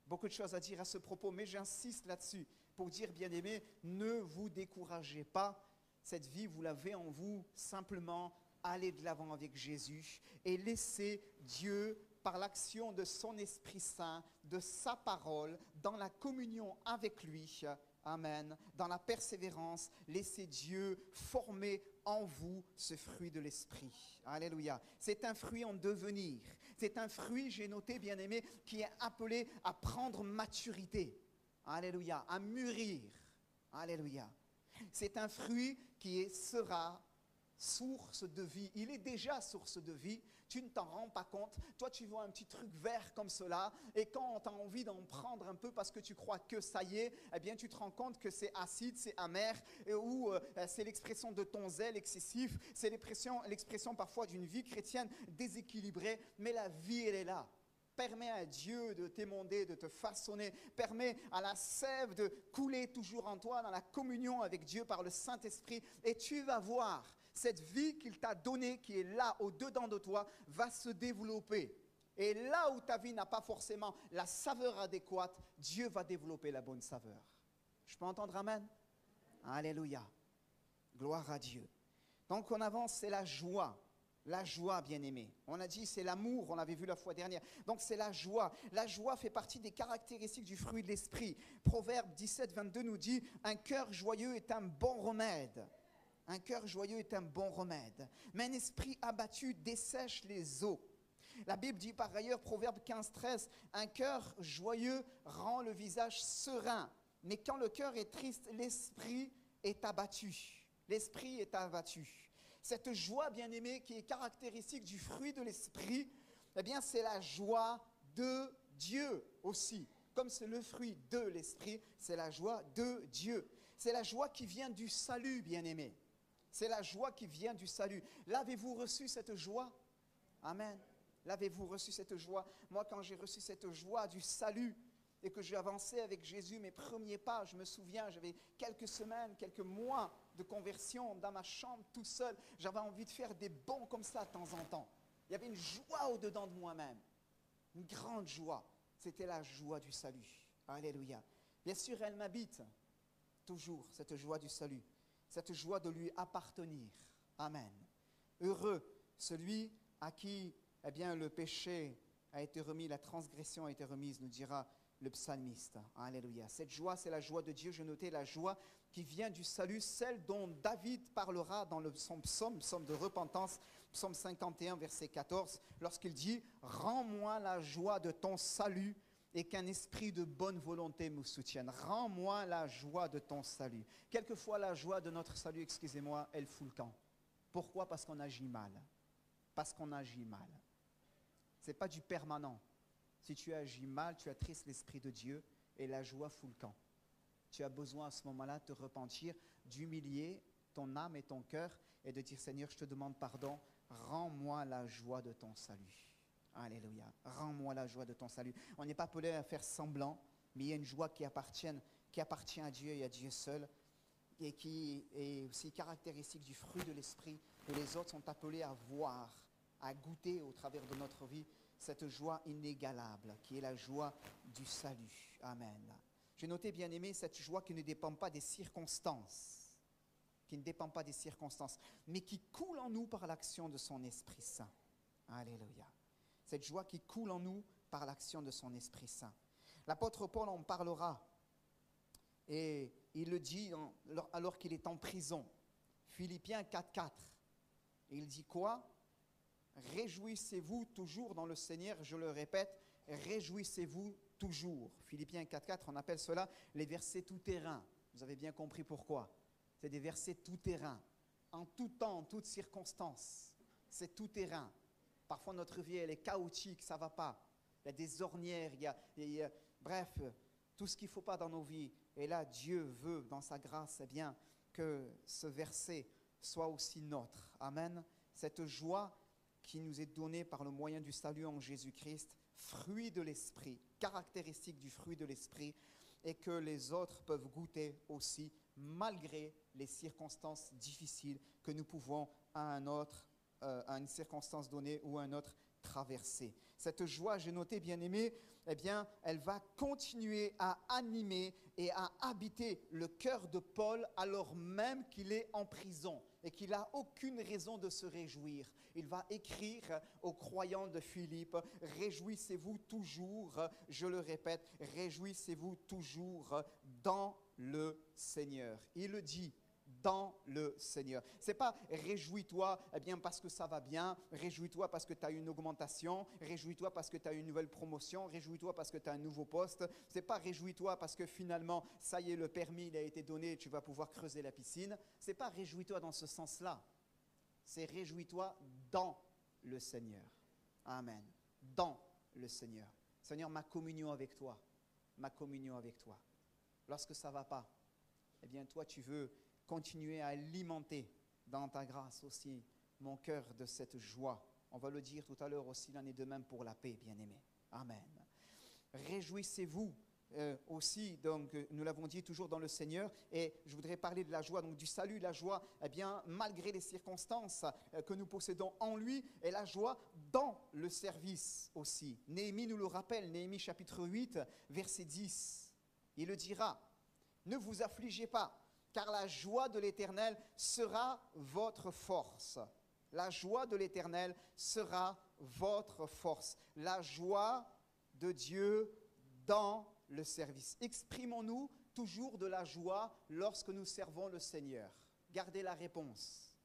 Beaucoup de choses à dire à ce propos, mais j'insiste là-dessus pour dire, bien-aimés, ne vous découragez pas. Cette vie, vous l'avez en vous, simplement allez de l'avant avec Jésus et laissez Dieu, par l'action de son Esprit Saint, de sa parole, dans la communion avec lui, amen, dans la persévérance, laissez Dieu former en vous ce fruit de l'Esprit. Alléluia. C'est un fruit en devenir. C'est un fruit, j'ai noté, bien-aimé, qui est appelé à prendre maturité. Alléluia. À mûrir. Alléluia. C'est un fruit qui sera source de vie. Il est déjà source de vie. Tu ne t'en rends pas compte. Toi, tu vois un petit truc vert comme cela. Et quand tu as envie d'en prendre un peu parce que tu crois que ça y est, eh bien, tu te rends compte que c'est acide, c'est amer, ou c'est l'expression de ton zèle excessif. C'est l'expression parfois d'une vie chrétienne déséquilibrée. Mais la vie, elle est là. Permets à Dieu de t'émonder, de te façonner. Permets à la sève de couler toujours en toi dans la communion avec Dieu par le Saint-Esprit. Et tu vas voir, cette vie qu'il t'a donnée, qui est là, au-dedans de toi, va se développer. Et là où ta vie n'a pas forcément la saveur adéquate, Dieu va développer la bonne saveur. Je peux entendre amen? Alléluia. Gloire à Dieu. Donc on avance, c'est la joie. La joie, bien-aimé. On a dit c'est l'amour, on l'avait vu la fois dernière. Donc c'est la joie. La joie fait partie des caractéristiques du fruit de l'esprit. Proverbe 17, 22 nous dit « Un cœur joyeux est un bon remède. » Un cœur joyeux est un bon remède. Mais un esprit abattu dessèche les eaux. La Bible dit par ailleurs, Proverbe 15, 13, « Un cœur joyeux rend le visage serein. Mais quand le cœur est triste, l'esprit est abattu. » L'esprit est abattu. Cette joie, bien-aimée, qui est caractéristique du fruit de l'esprit, eh bien, c'est la joie de Dieu aussi. Comme c'est le fruit de l'esprit, c'est la joie de Dieu. C'est la joie qui vient du salut, bien-aimé. C'est la joie qui vient du salut. L'avez-vous reçu cette joie? Amen. L'avez-vous reçu cette joie? Moi, quand j'ai reçu cette joie du salut et que j'ai avancé avec Jésus mes premiers pas, je me souviens, j'avais quelques semaines, quelques mois de conversion dans ma chambre tout seul. J'avais envie de faire des bonds comme ça de temps en temps. Il y avait une joie au-dedans de moi-même. Une grande joie. C'était la joie du salut. Alléluia. Bien sûr, elle m'habite toujours, cette joie du salut. Cette joie de lui appartenir. Amen. Heureux celui à qui eh bien, le péché a été remis, la transgression a été remise, nous dira le psalmiste. Alléluia. Cette joie, c'est la joie de Dieu. Je notais la joie qui vient du salut, celle dont David parlera dans son psaume de repentance, psaume 51, verset 14, lorsqu'il dit « Rends-moi la joie de ton salut et qu'un esprit de bonne volonté me soutienne. Rends-moi la joie de ton salut. » Quelquefois, la joie de notre salut, excusez-moi, elle fout le camp. Pourquoi? Parce qu'on agit mal. Parce qu'on agit mal. Ce n'est pas du permanent. Si tu agis mal, tu attristes l'Esprit de Dieu et la joie fout le camp. Tu as besoin à ce moment-là de te repentir, d'humilier ton âme et ton cœur et de dire « Seigneur, je te demande pardon, rends-moi la joie de ton salut. » Alléluia. Rends-moi la joie de ton salut. On n'est pas appelé à faire semblant, mais il y a une joie qui appartient à Dieu et à Dieu seul et qui est aussi caractéristique du fruit de l'Esprit. Et les autres sont appelés à voir, à goûter au travers de notre vie cette joie inégalable qui est la joie du salut. Amen. J'ai noté, bien aimé, cette joie qui ne dépend pas des circonstances, mais qui coule en nous par l'action de son Esprit Saint. Alléluia. Cette joie qui coule en nous par l'action de son Esprit Saint. L'apôtre Paul en parlera et il le dit alors qu'il est en prison. Philippiens 4.4. Il dit quoi? Réjouissez-vous toujours dans le Seigneur, je le répète, réjouissez-vous toujours. Philippiens 4.4, on appelle cela les versets tout-terrain. Vous avez bien compris pourquoi. C'est des versets tout-terrain. En tout temps, en toutes circonstances. C'est tout-terrain. Parfois, notre vie, elle est chaotique, ça ne va pas. Il y a des ornières, bref, tout ce qu'il ne faut pas dans nos vies. Et là, Dieu veut, dans sa grâce, eh bien, que ce verset soit aussi nôtre. Amen. Cette joie qui nous est donnée par le moyen du salut en Jésus-Christ, fruit de l'Esprit, caractéristique du fruit de l'Esprit, et que les autres peuvent goûter aussi, malgré les circonstances difficiles que nous pouvons à une circonstance donnée ou à un autre traverser. Cette joie, j'ai noté, bien-aimés, eh bien, elle va continuer à animer et à habiter le cœur de Paul alors même qu'il est en prison et qu'il n'a aucune raison de se réjouir. Il va écrire aux croyants de Philippe, « Réjouissez-vous toujours, je le répète, réjouissez-vous toujours dans le Seigneur. » Il le dit, dans le Seigneur. Ce n'est pas réjouis-toi parce que ça va bien, réjouis-toi parce que tu as une augmentation, réjouis-toi parce que tu as une nouvelle promotion, réjouis-toi parce que tu as un nouveau poste. Ce n'est pas réjouis-toi parce que finalement, ça y est, le permis il a été donné et tu vas pouvoir creuser la piscine. Ce n'est pas réjouis-toi dans ce sens-là. C'est réjouis-toi dans le Seigneur. Amen. Dans le Seigneur. Seigneur, ma communion avec toi. Ma communion avec toi. Lorsque ça ne va pas, toi, tu veux continuer à alimenter dans ta grâce aussi mon cœur de cette joie. On va le dire tout à l'heure aussi, il en est de même pour la paix, bien-aimés. Amen. Réjouissez-vous aussi, donc nous l'avons dit toujours dans le Seigneur, et je voudrais parler de la joie, donc du salut, la joie, malgré les circonstances que nous possédons en lui, et la joie dans le service aussi. Néhémie nous le rappelle, Néhémie chapitre 8, verset 10. Il le dira, « Ne vous affligez pas, car la joie de l'Éternel sera votre force. » La joie de l'Éternel sera votre force. La joie de Dieu dans le service. Exprimons-nous toujours de la joie lorsque nous servons le Seigneur. Gardez la réponse.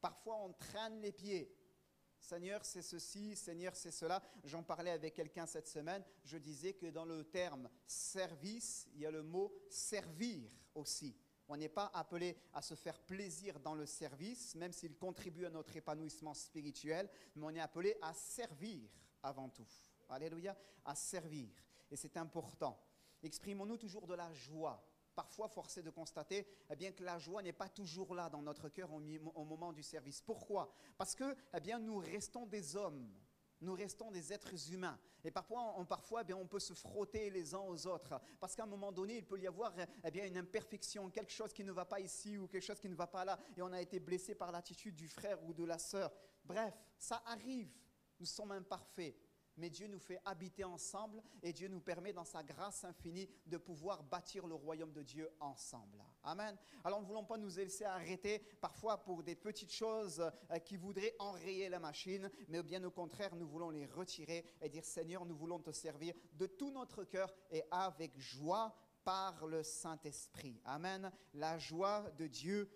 Parfois, on traîne les pieds. Seigneur, c'est ceci, Seigneur, c'est cela. J'en parlais avec quelqu'un cette semaine. Je disais que dans le terme service, il y a le mot servir aussi. On n'est pas appelé à se faire plaisir dans le service, même s'il contribue à notre épanouissement spirituel, mais on est appelé à servir avant tout. Alléluia, à servir. Et c'est important. Exprimons-nous toujours de la joie. Parfois, force est de constater que la joie n'est pas toujours là dans notre cœur au moment du service. Pourquoi? Parce que nous restons des hommes. Nous restons des êtres humains. Et parfois, on peut se frotter les uns aux autres. Parce qu'à un moment donné, il peut y avoir une imperfection, quelque chose qui ne va pas ici ou quelque chose qui ne va pas là. Et on a été blessé par l'attitude du frère ou de la sœur. Bref, ça arrive. Nous sommes imparfaits. Mais Dieu nous fait habiter ensemble et Dieu nous permet dans sa grâce infinie de pouvoir bâtir le royaume de Dieu ensemble. Amen. Alors nous ne voulons pas nous laisser arrêter parfois pour des petites choses qui voudraient enrayer la machine, mais bien au contraire, nous voulons les retirer et dire Seigneur, nous voulons te servir de tout notre cœur et avec joie par le Saint-Esprit. Amen. La joie de Dieu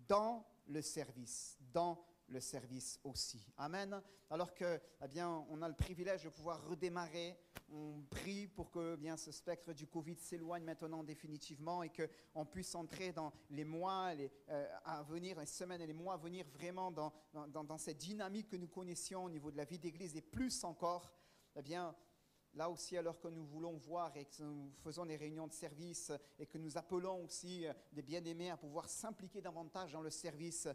dans le service, dans le service aussi. Amen. Alors que, on a le privilège de pouvoir redémarrer. On prie pour que, ce spectre du Covid s'éloigne maintenant définitivement et qu'on puisse entrer dans les mois à venir, les semaines et les mois à venir, vraiment dans cette dynamique que nous connaissions au niveau de la vie d'église et plus encore, là aussi, alors que nous voulons voir et que nous faisons des réunions de service et que nous appelons aussi des bien-aimés à pouvoir s'impliquer davantage dans le service,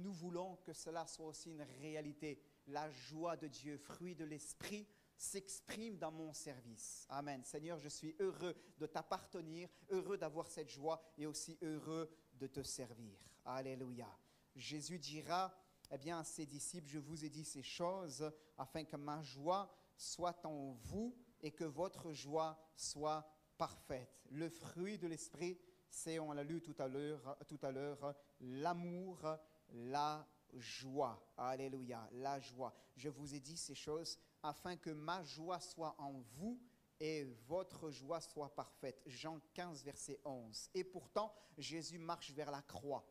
nous voulons que cela soit aussi une réalité. La joie de Dieu, fruit de l'Esprit, s'exprime dans mon service. Amen. Seigneur, je suis heureux de t'appartenir, heureux d'avoir cette joie et aussi heureux de te servir. Alléluia. Jésus dira, à ses disciples, je vous ai dit ces choses afin que ma joie soit en vous et que votre joie soit parfaite. Le fruit de l'Esprit, c'est, on l'a lu tout à l'heure, l'amour, la joie. Alléluia, la joie. Je vous ai dit ces choses afin que ma joie soit en vous et votre joie soit parfaite. Jean 15, verset 11. Et pourtant, Jésus marche vers la croix,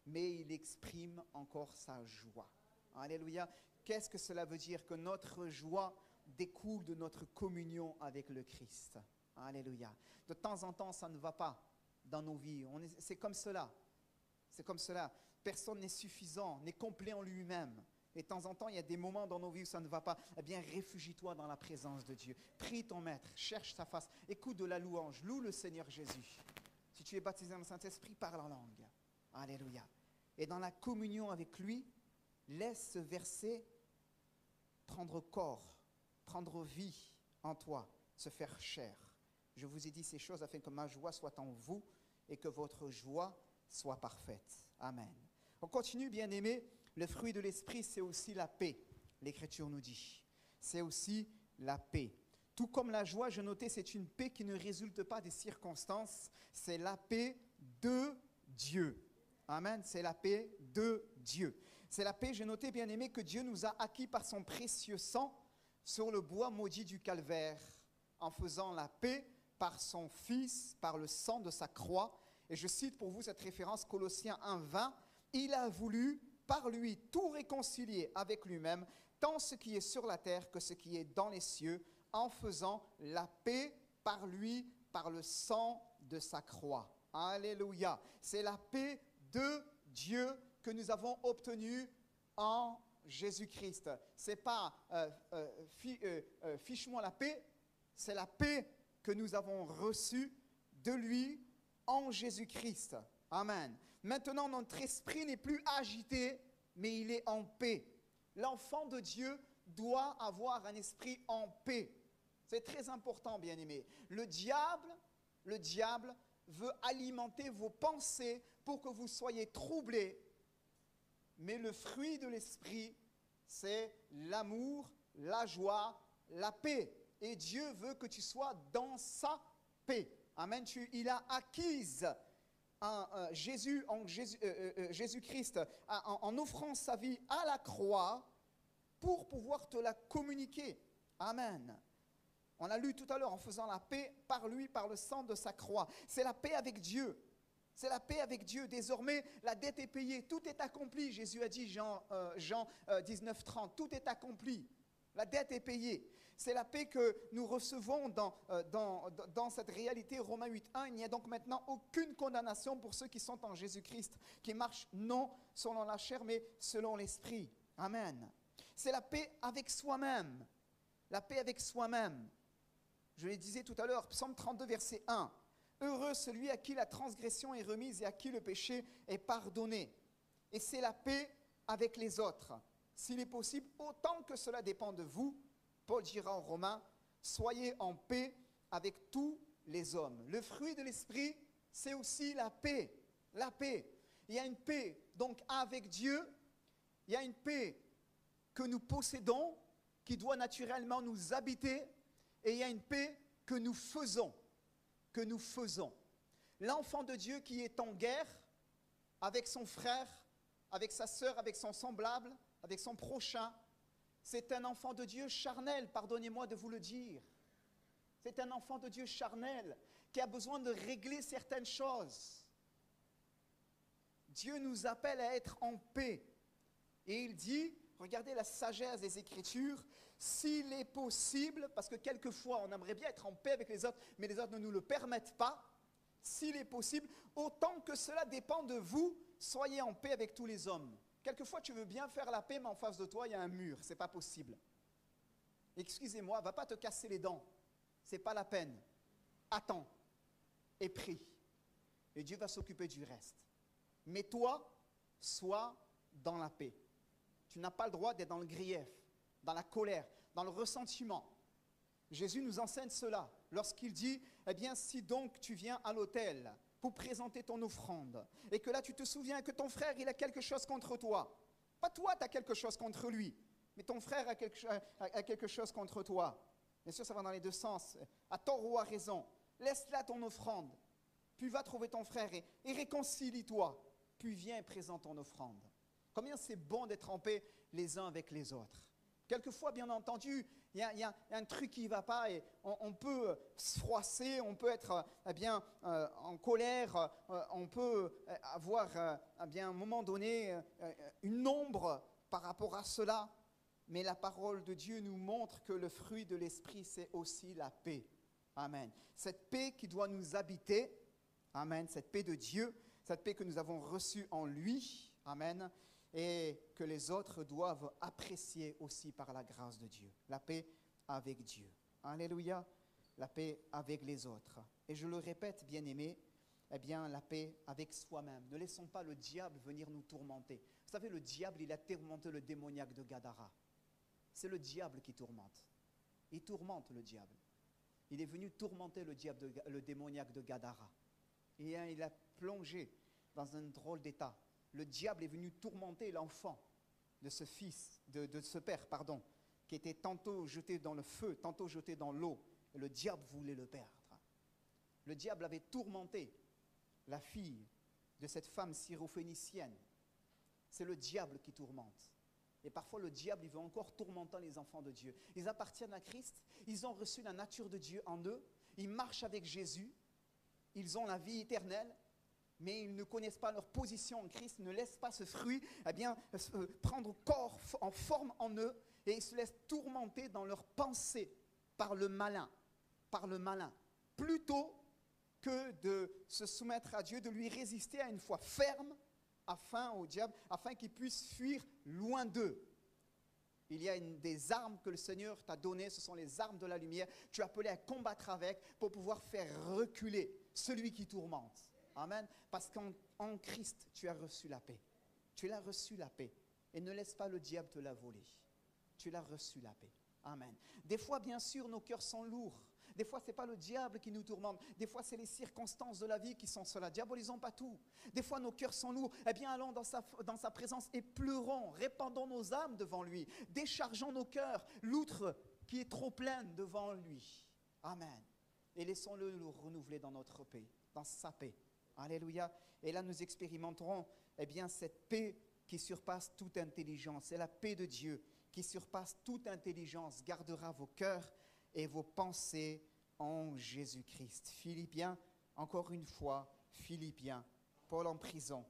mais il exprime encore sa joie. Alléluia. Qu'est-ce que cela veut dire? Que notre joie découle de notre communion avec le Christ. Alléluia. De temps en temps, ça ne va pas dans nos vies. C'est comme cela. C'est comme cela. Personne n'est suffisant, n'est complet en lui-même. Et de temps en temps, il y a des moments dans nos vies où ça ne va pas. Réfugie-toi dans la présence de Dieu. Prie ton Maître, cherche sa face. Écoute de la louange, loue le Seigneur Jésus. Si tu es baptisé dans le Saint-Esprit, parle en langue. Alléluia. Et dans la communion avec lui, laisse ce verset prendre corps, prendre vie en toi, se faire chair. Je vous ai dit ces choses afin que ma joie soit en vous et que votre joie soit parfaite. Amen. On continue, bien-aimés. Le fruit de l'esprit, c'est aussi la paix. L'Écriture nous dit. C'est aussi la paix. Tout comme la joie, je notais, c'est une paix qui ne résulte pas des circonstances. C'est la paix de Dieu. Amen. C'est la paix de Dieu. C'est la paix, j'ai noté, bien-aimés, que Dieu nous a acquis par son précieux sang sur le bois maudit du calvaire, en faisant la paix par son Fils, par le sang de sa croix. Et je cite pour vous cette référence, Colossiens 1:20. Il a voulu, par lui, tout réconcilier avec lui-même, tant ce qui est sur la terre que ce qui est dans les cieux, en faisant la paix par lui, par le sang de sa croix. Alléluia. C'est la paix de Dieu que nous avons obtenue en Jésus-Christ. Ce n'est pas fiche-moi la paix, c'est la paix que nous avons reçue de lui en Jésus-Christ. Amen. Maintenant, notre esprit n'est plus agité, mais il est en paix. L'enfant de Dieu doit avoir un esprit en paix. C'est très important, bien-aimés. Le diable veut alimenter vos pensées pour que vous soyez troublés. Mais le fruit de l'esprit, c'est l'amour, la joie, la paix. Et Dieu veut que tu sois dans sa paix. Amen. Il a acquise Jésus-Christ en offrant sa vie à la croix pour pouvoir te la communiquer. Amen. On a lu tout à l'heure en faisant la paix par lui, par le sang de sa croix. C'est la paix avec Dieu. C'est la paix avec Dieu. Désormais, la dette est payée. Tout est accompli. Jésus a dit, Jean 19:30, tout est accompli. La dette est payée. C'est la paix que nous recevons dans cette réalité. Romains 8:1, il n'y a donc maintenant aucune condamnation pour ceux qui sont en Jésus-Christ, qui marchent non selon la chair, mais selon l'esprit. Amen. C'est la paix avec soi-même. La paix avec soi-même. Je le disais tout à l'heure, Psaume 32, verset 1. Heureux celui à qui la transgression est remise et à qui le péché est pardonné. Et c'est la paix avec les autres. S'il est possible, autant que cela dépend de vous, Paul dira aux Romains, soyez en paix avec tous les hommes. Le fruit de l'esprit, c'est aussi la paix. La paix. Il y a une paix donc avec Dieu. Il y a une paix que nous possédons, qui doit naturellement nous habiter. Et il y a une paix que nous faisons. Que nous faisons. L'enfant de Dieu qui est en guerre avec son frère, avec sa sœur, avec son semblable, avec son prochain, c'est un enfant de Dieu charnel, pardonnez-moi de vous le dire. C'est un enfant de Dieu charnel qui a besoin de régler certaines choses. Dieu nous appelle à être en paix. Et il dit, regardez la sagesse des Écritures, s'il est possible, parce que quelquefois on aimerait bien être en paix avec les autres, mais les autres ne nous le permettent pas, s'il est possible, autant que cela dépend de vous, soyez en paix avec tous les hommes. Quelquefois, tu veux bien faire la paix, mais en face de toi, il y a un mur. Ce n'est pas possible. Excusez-moi, ne va pas te casser les dents. Ce n'est pas la peine. Attends et prie. Et Dieu va s'occuper du reste. Mais toi, sois dans la paix. Tu n'as pas le droit d'être dans le grief, dans la colère, dans le ressentiment. Jésus nous enseigne cela lorsqu'il dit, eh bien, si donc tu viens à l'autel pour présenter ton offrande, et que là tu te souviens que ton frère, il a quelque chose contre toi. Pas toi, tu as quelque chose contre lui, mais ton frère a quelque chose contre toi. Bien sûr, ça va dans les deux sens, à tort ou à raison. Laisse là ton offrande, puis va trouver ton frère et réconcilie-toi, puis viens et présente ton offrande. Combien c'est bon d'être en paix les uns avec les autres. Quelquefois, bien entendu, il y a un truc qui ne va pas et on peut se froisser, on peut être en colère, on peut avoir à un moment donné une ombre par rapport à cela. Mais la parole de Dieu nous montre que le fruit de l'esprit, c'est aussi la paix. Amen. Cette paix qui doit nous habiter, amen, cette paix de Dieu, cette paix que nous avons reçue en lui, amen, et que les autres doivent apprécier aussi par la grâce de Dieu. La paix avec Dieu. Alléluia. La paix avec les autres. Et je le répète, bien-aimés, eh bien, la paix avec soi-même. Ne laissons pas le diable venir nous tourmenter. Vous savez, le diable, il a tourmenté le démoniaque de Gadara. C'est le diable qui tourmente. Il tourmente le diable. il est venu tourmenter le démoniaque de Gadara. Et il a plongé dans un drôle d'état. Le diable est venu tourmenter l'enfant de ce fils, de ce père, pardon, qui était tantôt jeté dans le feu, tantôt jeté dans l'eau. Et le diable voulait le perdre. Le diable avait tourmenté la fille de cette femme syrophénicienne. C'est le diable qui tourmente. Et parfois, le diable, il veut encore tourmenter les enfants de Dieu. Ils appartiennent à Christ, ils ont reçu la nature de Dieu en eux, ils marchent avec Jésus, ils ont la vie éternelle, mais ils ne connaissent pas leur position en Christ, ne laissent pas ce fruit prendre corps en forme en eux, et ils se laissent tourmenter dans leurs pensées par le malin, plutôt que de se soumettre à Dieu, de lui résister à une foi ferme, au diable, afin qu'il puisse fuir loin d'eux. Il y a des armes que le Seigneur t'a données, ce sont les armes de la lumière. Tu es appelé à combattre avec pour pouvoir faire reculer celui qui tourmente. Amen. Parce qu'en Christ, tu as reçu la paix. Tu l'as reçu la paix. Et ne laisse pas le diable te la voler. Tu l'as reçu la paix. Amen. Des fois, bien sûr, nos cœurs sont lourds. Des fois, ce n'est pas le diable qui nous tourmente. Des fois, c'est les circonstances de la vie qui sont cela. Diabolisons pas tout. Des fois, nos cœurs sont lourds. Eh bien, allons dans sa présence et pleurons. Répandons nos âmes devant lui. Déchargeons nos cœurs. L'outre qui est trop pleine devant lui. Amen. Et laissons-le nous renouveler dans notre paix, dans sa paix. Alléluia. Et là, nous expérimenterons cette paix qui surpasse toute intelligence. C'est la paix de Dieu qui surpasse toute intelligence. Gardera vos cœurs et vos pensées en Jésus-Christ. Philippiens, encore une fois, Philippiens, Paul en prison.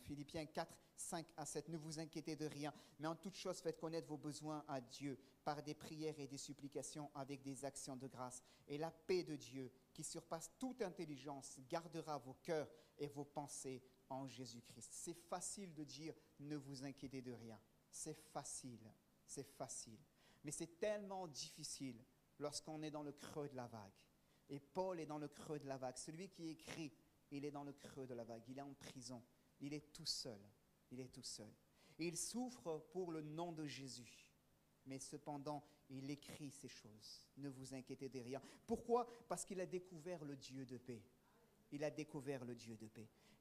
Philippiens 4, 5 à 7. Ne vous inquiétez de rien, mais en toute chose faites connaître vos besoins à Dieu par des prières et des supplications avec des actions de grâce. Et la paix de Dieu, qui surpasse toute intelligence, gardera vos cœurs et vos pensées en Jésus-Christ. C'est facile de dire ne vous inquiétez de rien. C'est facile. Mais c'est tellement difficile lorsqu'on est dans le creux de la vague. Et Paul est dans le creux de la vague. Celui qui écrit, il est dans le creux de la vague. Il est en prison. Il est tout seul. Et il souffre pour le nom de Jésus. Mais cependant, il écrit ces choses. Ne vous inquiétez de rien. Pourquoi ? Parce qu'il a découvert le Dieu de paix. Et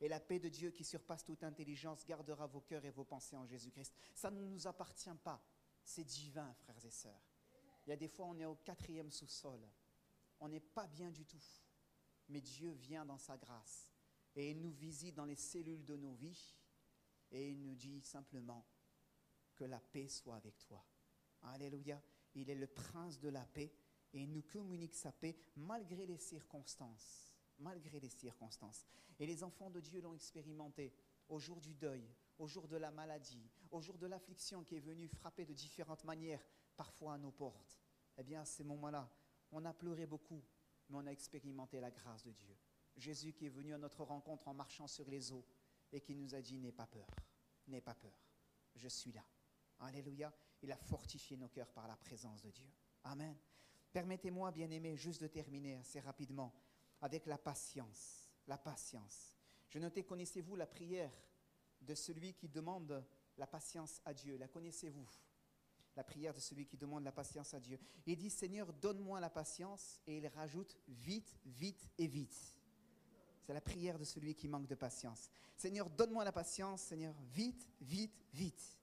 la paix de Dieu qui surpasse toute intelligence gardera vos cœurs et vos pensées en Jésus-Christ. Ça ne nous appartient pas. C'est divin, frères et sœurs. Il y a des fois, on est au 4e sous-sol. On n'est pas bien du tout. Mais Dieu vient dans sa grâce. Et il nous visite dans les cellules de nos vies. Et il nous dit simplement que la paix soit avec toi. Alléluia. Il est le prince de la paix. Et il nous communique sa paix malgré les circonstances. Et les enfants de Dieu l'ont expérimenté au jour du deuil, au jour de la maladie, au jour de l'affliction qui est venue frapper de différentes manières, parfois à nos portes. Eh bien, à ces moments-là, on a pleuré beaucoup, mais on a expérimenté la grâce de Dieu. Jésus qui est venu à notre rencontre en marchant sur les eaux et qui nous a dit « N'aie pas peur, je suis là ». Alléluia, il a fortifié nos cœurs par la présence de Dieu. Amen. Permettez-moi, bien-aimés, juste de terminer assez rapidement avec la patience. Je notais, connaissez-vous la prière de celui qui demande la patience à Dieu? La connaissez-vous? La prière de celui qui demande la patience à Dieu. Il dit, Seigneur, donne-moi la patience, et il rajoute, vite, vite et vite. C'est la prière de celui qui manque de patience. Seigneur, donne-moi la patience, Seigneur, vite, vite, vite.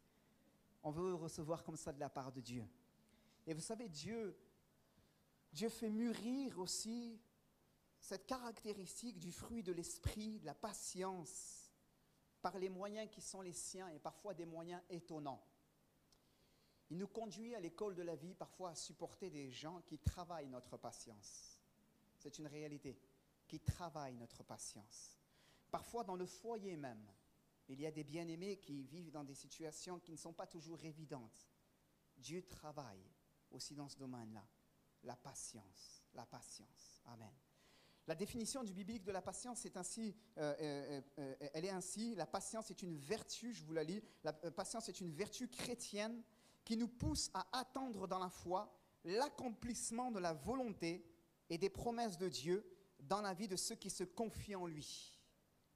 On veut recevoir comme ça de la part de Dieu. Et vous savez, Dieu fait mûrir aussi cette caractéristique du fruit de l'esprit, de la patience, par les moyens qui sont les siens et parfois des moyens étonnants. Il nous conduit à l'école de la vie parfois à supporter des gens qui travaillent notre patience. C'est une réalité, qui travaillent notre patience. Parfois dans le foyer même, il y a des bien-aimés qui vivent dans des situations qui ne sont pas toujours évidentes. Dieu travaille aussi dans ce domaine-là, la patience. Amen. La définition du biblique de la patience est ainsi, elle est ainsi, la patience est une vertu, je vous la lis, la patience est une vertu chrétienne qui nous pousse à attendre dans la foi l'accomplissement de la volonté et des promesses de Dieu dans la vie de ceux qui se confient en lui.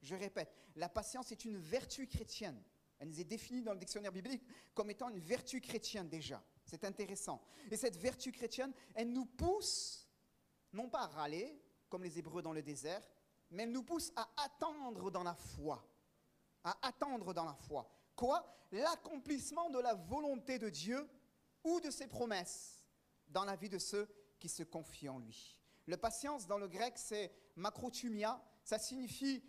Je répète, la patience est une vertu chrétienne. Elle nous est définie dans le dictionnaire biblique comme étant une vertu chrétienne déjà. C'est intéressant. Et cette vertu chrétienne, elle nous pousse non pas à râler, comme les Hébreux dans le désert, mais elle nous pousse à attendre dans la foi. À attendre dans la foi. Quoi? L'accomplissement de la volonté de Dieu ou de ses promesses dans la vie de ceux qui se confient en lui. Le patience dans le grec, c'est makrothumia, ça signifie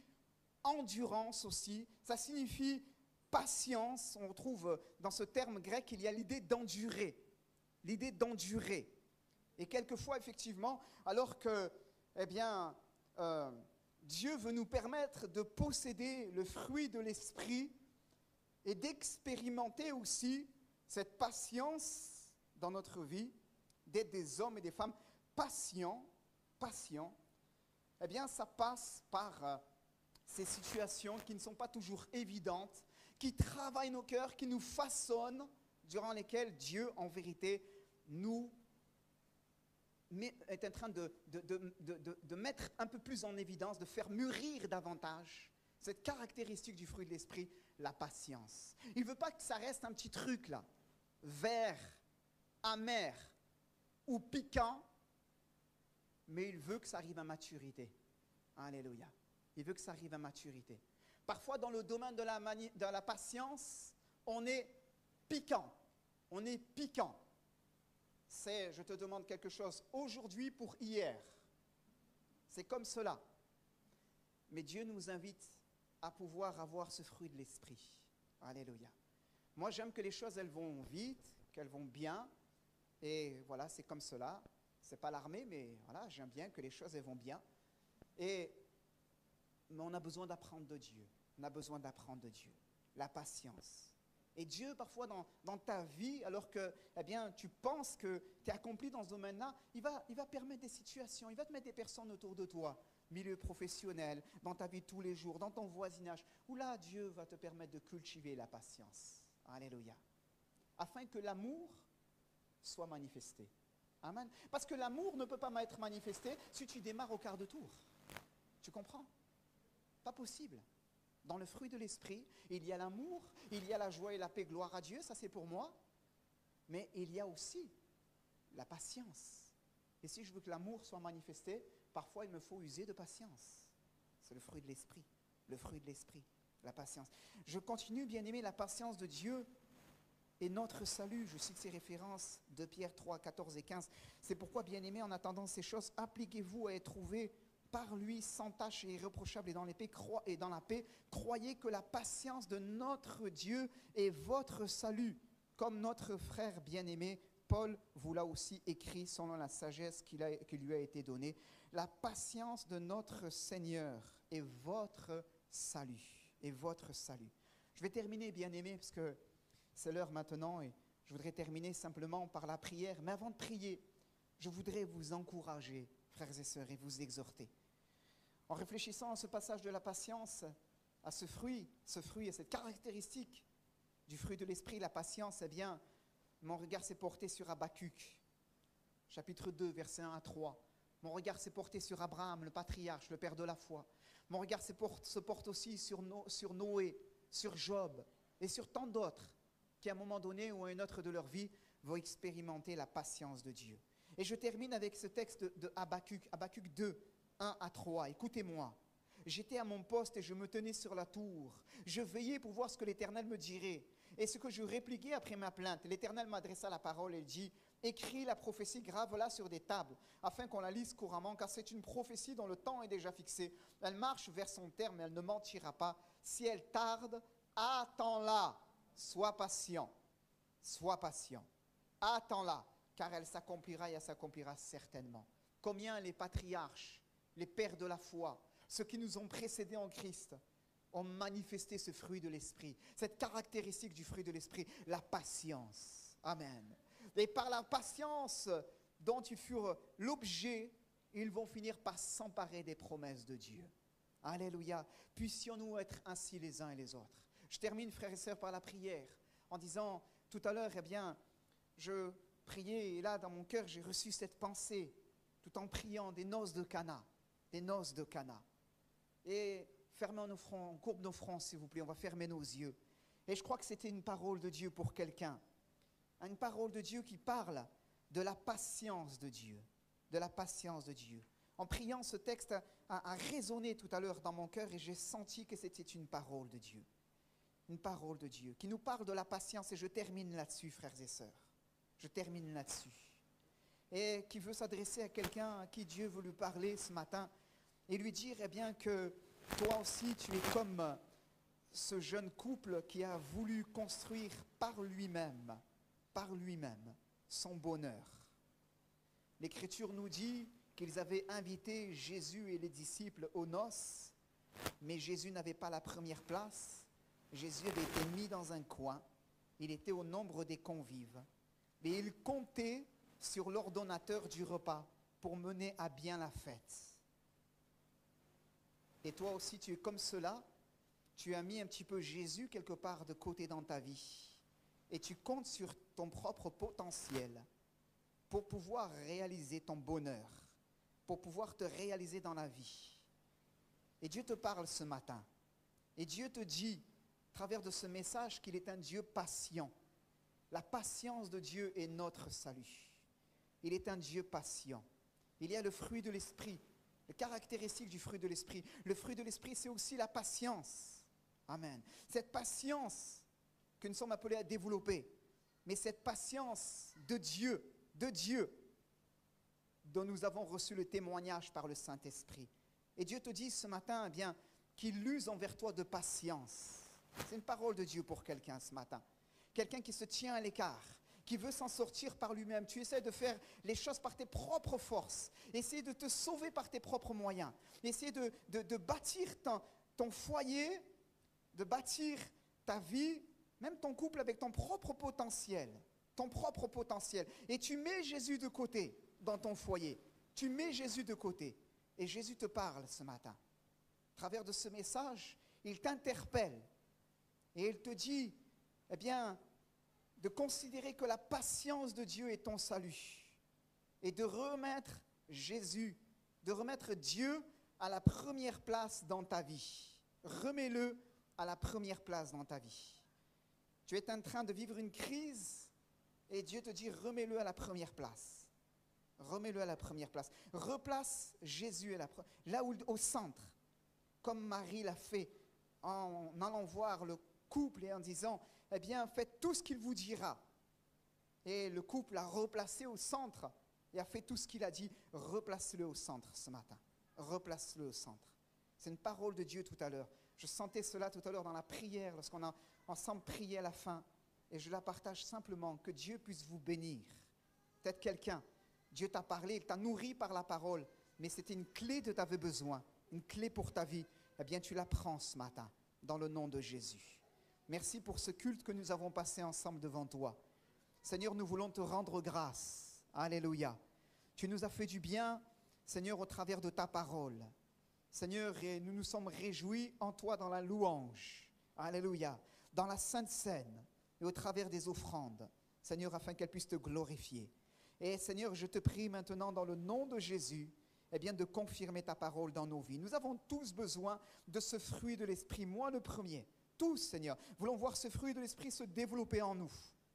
endurance aussi, ça signifie patience. On retrouve dans ce terme grec, il y a l'idée d'endurer. L'idée d'endurer. Et quelquefois, effectivement, alors que, Dieu veut nous permettre de posséder le fruit de l'esprit et d'expérimenter aussi cette patience dans notre vie, d'être des hommes et des femmes patients, ça passe par ces situations qui ne sont pas toujours évidentes, qui travaillent nos cœurs, qui nous façonnent, durant lesquelles Dieu, en vérité, nous est en train de mettre un peu plus en évidence, de faire mûrir davantage cette caractéristique du fruit de l'esprit, la patience. Il ne veut pas que ça reste un petit truc là, vert, amer ou piquant, mais il veut que ça arrive à maturité. Alléluia. Il veut que ça arrive à maturité. Parfois, dans le domaine de la patience, on est piquant. On est piquant. C'est, je te demande quelque chose, aujourd'hui pour hier. C'est comme cela. Mais Dieu nous invite à pouvoir avoir ce fruit de l'esprit. Alléluia. Moi, j'aime que les choses, elles vont vite, qu'elles vont bien. Et voilà, c'est comme cela. C'est pas l'armée, mais voilà, j'aime bien que les choses, elles vont bien. Mais on a besoin d'apprendre de Dieu. On a besoin d'apprendre de Dieu. La patience. Et Dieu, parfois, dans ta vie, alors que tu penses que tu es accompli dans ce domaine-là, il va permettre des situations, il va te mettre des personnes autour de toi, milieu professionnel, dans ta vie de tous les jours, dans ton voisinage, où là, Dieu va te permettre de cultiver la patience. Alléluia. Afin que l'amour soit manifesté. Amen. Parce que l'amour ne peut pas être manifesté si tu démarres au quart de tour. Tu comprends? Pas possible. Dans le fruit de l'esprit, il y a l'amour, il y a la joie et la paix, gloire à Dieu, ça c'est pour moi. Mais il y a aussi la patience. Et si je veux que l'amour soit manifesté, parfois il me faut user de patience. C'est le fruit de l'esprit, la patience. Je continue, bien aimé, la patience de Dieu et notre salut. Je cite ces références de Pierre 3, 14 et 15. C'est pourquoi, bien aimé, en attendant ces choses, appliquez-vous à être trouvés par lui, sans tache et irréprochable et dans la paix, croyez que la patience de notre Dieu est votre salut. Comme notre frère bien-aimé, Paul vous l'a aussi écrit selon la sagesse qui lui a été donnée. La patience de notre Seigneur est votre salut. Je vais terminer, bien-aimé, parce que c'est l'heure maintenant, et je voudrais terminer simplement par la prière. Mais avant de prier, je voudrais vous encourager, frères et sœurs, et vous exhorter. En réfléchissant à ce passage de la patience, à ce fruit, à cette caractéristique du fruit de l'esprit, la patience, mon regard s'est porté sur Habakkuk, chapitre 2, versets 1 à 3. Mon regard s'est porté sur Abraham, le patriarche, le père de la foi. Mon regard se porte aussi sur Noé, sur Job et sur tant d'autres qui, à un moment donné ou à un autre de leur vie, vont expérimenter la patience de Dieu. Et je termine avec ce texte de Habakkuk 2, 1 à 3. Écoutez-moi. J'étais à mon poste et je me tenais sur la tour. Je veillais pour voir ce que l'Éternel me dirait. Et ce que je répliquais après ma plainte, l'Éternel m'adressa la parole et dit « Écris la prophétie, grave-la sur des tables, afin qu'on la lise couramment, car c'est une prophétie dont le temps est déjà fixé. Elle marche vers son terme, elle ne mentira pas. Si elle tarde, attends-la. Sois patient. Attends-la, car elle s'accomplira et elle s'accomplira certainement. » Combien les patriarches, les pères de la foi, ceux qui nous ont précédés en Christ, ont manifesté ce fruit de l'esprit, cette caractéristique du fruit de l'esprit, la patience. Amen. Et par la patience dont ils furent l'objet, ils vont finir par s'emparer des promesses de Dieu. Alléluia. Puissions-nous être ainsi les uns et les autres. Je termine, frères et sœurs, par la prière, en disant, tout à l'heure, je priais, et là, dans mon cœur, j'ai reçu cette pensée, tout en priant des noces de Cana. Et fermons nos fronts, on courbe nos fronts, s'il vous plaît, on va fermer nos yeux. Et je crois que c'était une parole de Dieu pour quelqu'un. Une parole de Dieu qui parle de la patience de Dieu. de la patience de Dieu. En priant, ce texte a résonné tout à l'heure dans mon cœur et j'ai senti que c'était une parole de Dieu. Une parole de Dieu qui nous parle de la patience et je termine là-dessus, frères et sœurs. Je termine là-dessus. Et qui veut s'adresser à quelqu'un à qui Dieu veut lui parler ce matin et lui dire eh bien que toi aussi tu es comme ce jeune couple qui a voulu construire par lui-même son bonheur. L'Écriture nous dit qu'ils avaient invité Jésus et les disciples aux noces, mais Jésus n'avait pas la première place. Jésus avait été mis dans un coin. Il était au nombre des convives. Mais il comptait sur l'ordonnateur du repas pour mener à bien la fête. Et toi aussi, tu es comme cela. Tu as mis un petit peu Jésus quelque part de côté dans ta vie. Et tu comptes sur ton propre potentiel pour pouvoir réaliser ton bonheur, pour pouvoir te réaliser dans la vie. Et Dieu te parle ce matin. Et Dieu te dit, à travers de ce message, qu'il est un Dieu patient. La patience de Dieu est notre salut. Il est un Dieu patient. Il y a le fruit de l'esprit, les caractéristiques du fruit de l'esprit. Le fruit de l'esprit, c'est aussi la patience. Amen. Cette patience que nous sommes appelés à développer, mais cette patience de Dieu, dont nous avons reçu le témoignage par le Saint-Esprit. Et Dieu te dit ce matin, eh bien, qu'il use envers toi de patience. C'est une parole de Dieu pour quelqu'un ce matin. Quelqu'un qui se tient à l'écart, qui veut s'en sortir par lui-même. Tu essaies de faire les choses par tes propres forces. Essayer de te sauver par tes propres moyens. Essayer de bâtir ton foyer, de bâtir ta vie, même ton couple avec ton propre potentiel. Ton propre potentiel. Et tu mets Jésus de côté dans ton foyer. Tu mets Jésus de côté. Et Jésus te parle ce matin. À travers de ce message, il t'interpelle. Et il te dit, eh bien, de considérer que la patience de Dieu est ton salut. Et de remettre Jésus, de remettre Dieu à la première place dans ta vie. Remets-le à la première place dans ta vie. Tu es en train de vivre une crise et Dieu te dit remets-le à la première place. Remets-le à la première place. Replace Jésus là où, au centre, comme Marie l'a fait en allant voir le couple et en disant eh bien faites tout ce qu'il vous dira. Et le couple l'a replacé au centre et a fait tout ce qu'il a dit. Replace-le au centre ce matin. Replace-le au centre. C'est une parole de Dieu tout à l'heure. Je sentais cela tout à l'heure dans la prière, lorsqu'on a ensemble prié à la fin. Et je la partage simplement, que Dieu puisse vous bénir. Peut-être quelqu'un, Dieu t'a parlé, il t'a nourri par la parole, mais c'était une clé dont tu avais besoin, une clé pour ta vie. Eh bien, tu la prends ce matin, dans le nom de Jésus. Merci pour ce culte que nous avons passé ensemble devant toi. Seigneur, nous voulons te rendre grâce. Alléluia. Tu nous as fait du bien, Seigneur, au travers de ta parole. Seigneur, et nous nous sommes réjouis en toi dans la louange. Alléluia. Dans la Sainte Seine et au travers des offrandes. Seigneur, afin qu'elles puissent te glorifier. Et Seigneur, je te prie maintenant dans le nom de Jésus, eh bien, de confirmer ta parole dans nos vies. Nous avons tous besoin de ce fruit de l'Esprit. Moi, le premier. Tous, Seigneur, voulons voir ce fruit de l'Esprit se développer en nous.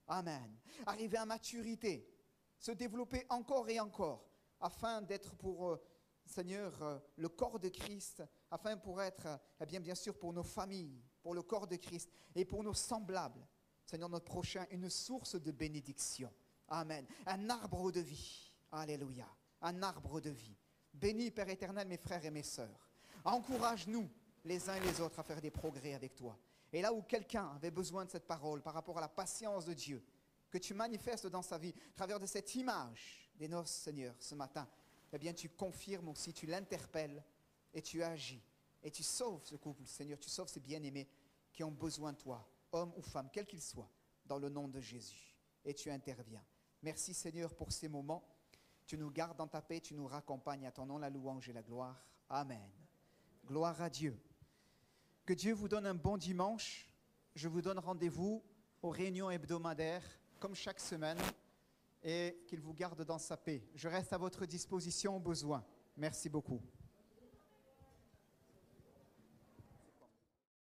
Amen. Arriver à maturité, se développer encore et encore, afin d'être pour, Seigneur, le corps de Christ, afin pour être, eh bien sûr, pour nos familles, pour le corps de Christ et pour nos semblables. Seigneur, notre prochain, une source de bénédiction. Amen. Un arbre de vie. Alléluia. Un arbre de vie. Bénis, Père éternel, mes frères et mes sœurs. Encourage-nous, les uns et les autres, à faire des progrès avec toi. Et là où quelqu'un avait besoin de cette parole par rapport à la patience de Dieu, que tu manifestes dans sa vie, à travers de cette image des noces, Seigneur, ce matin, eh bien, tu confirmes aussi, tu l'interpelles et tu agis. Et tu sauves ce couple, Seigneur, tu sauves ces bien-aimés qui ont besoin de toi, hommes ou femmes, quels qu'ils soient, dans le nom de Jésus. Et tu interviens. Merci, Seigneur, pour ces moments. Tu nous gardes dans ta paix, tu nous raccompagnes. À ton nom, la louange et la gloire. Amen. Gloire à Dieu. Que Dieu vous donne un bon dimanche. Je vous donne rendez-vous aux réunions hebdomadaires, comme chaque semaine, et qu'il vous garde dans sa paix. Je reste à votre disposition au besoin. Merci beaucoup.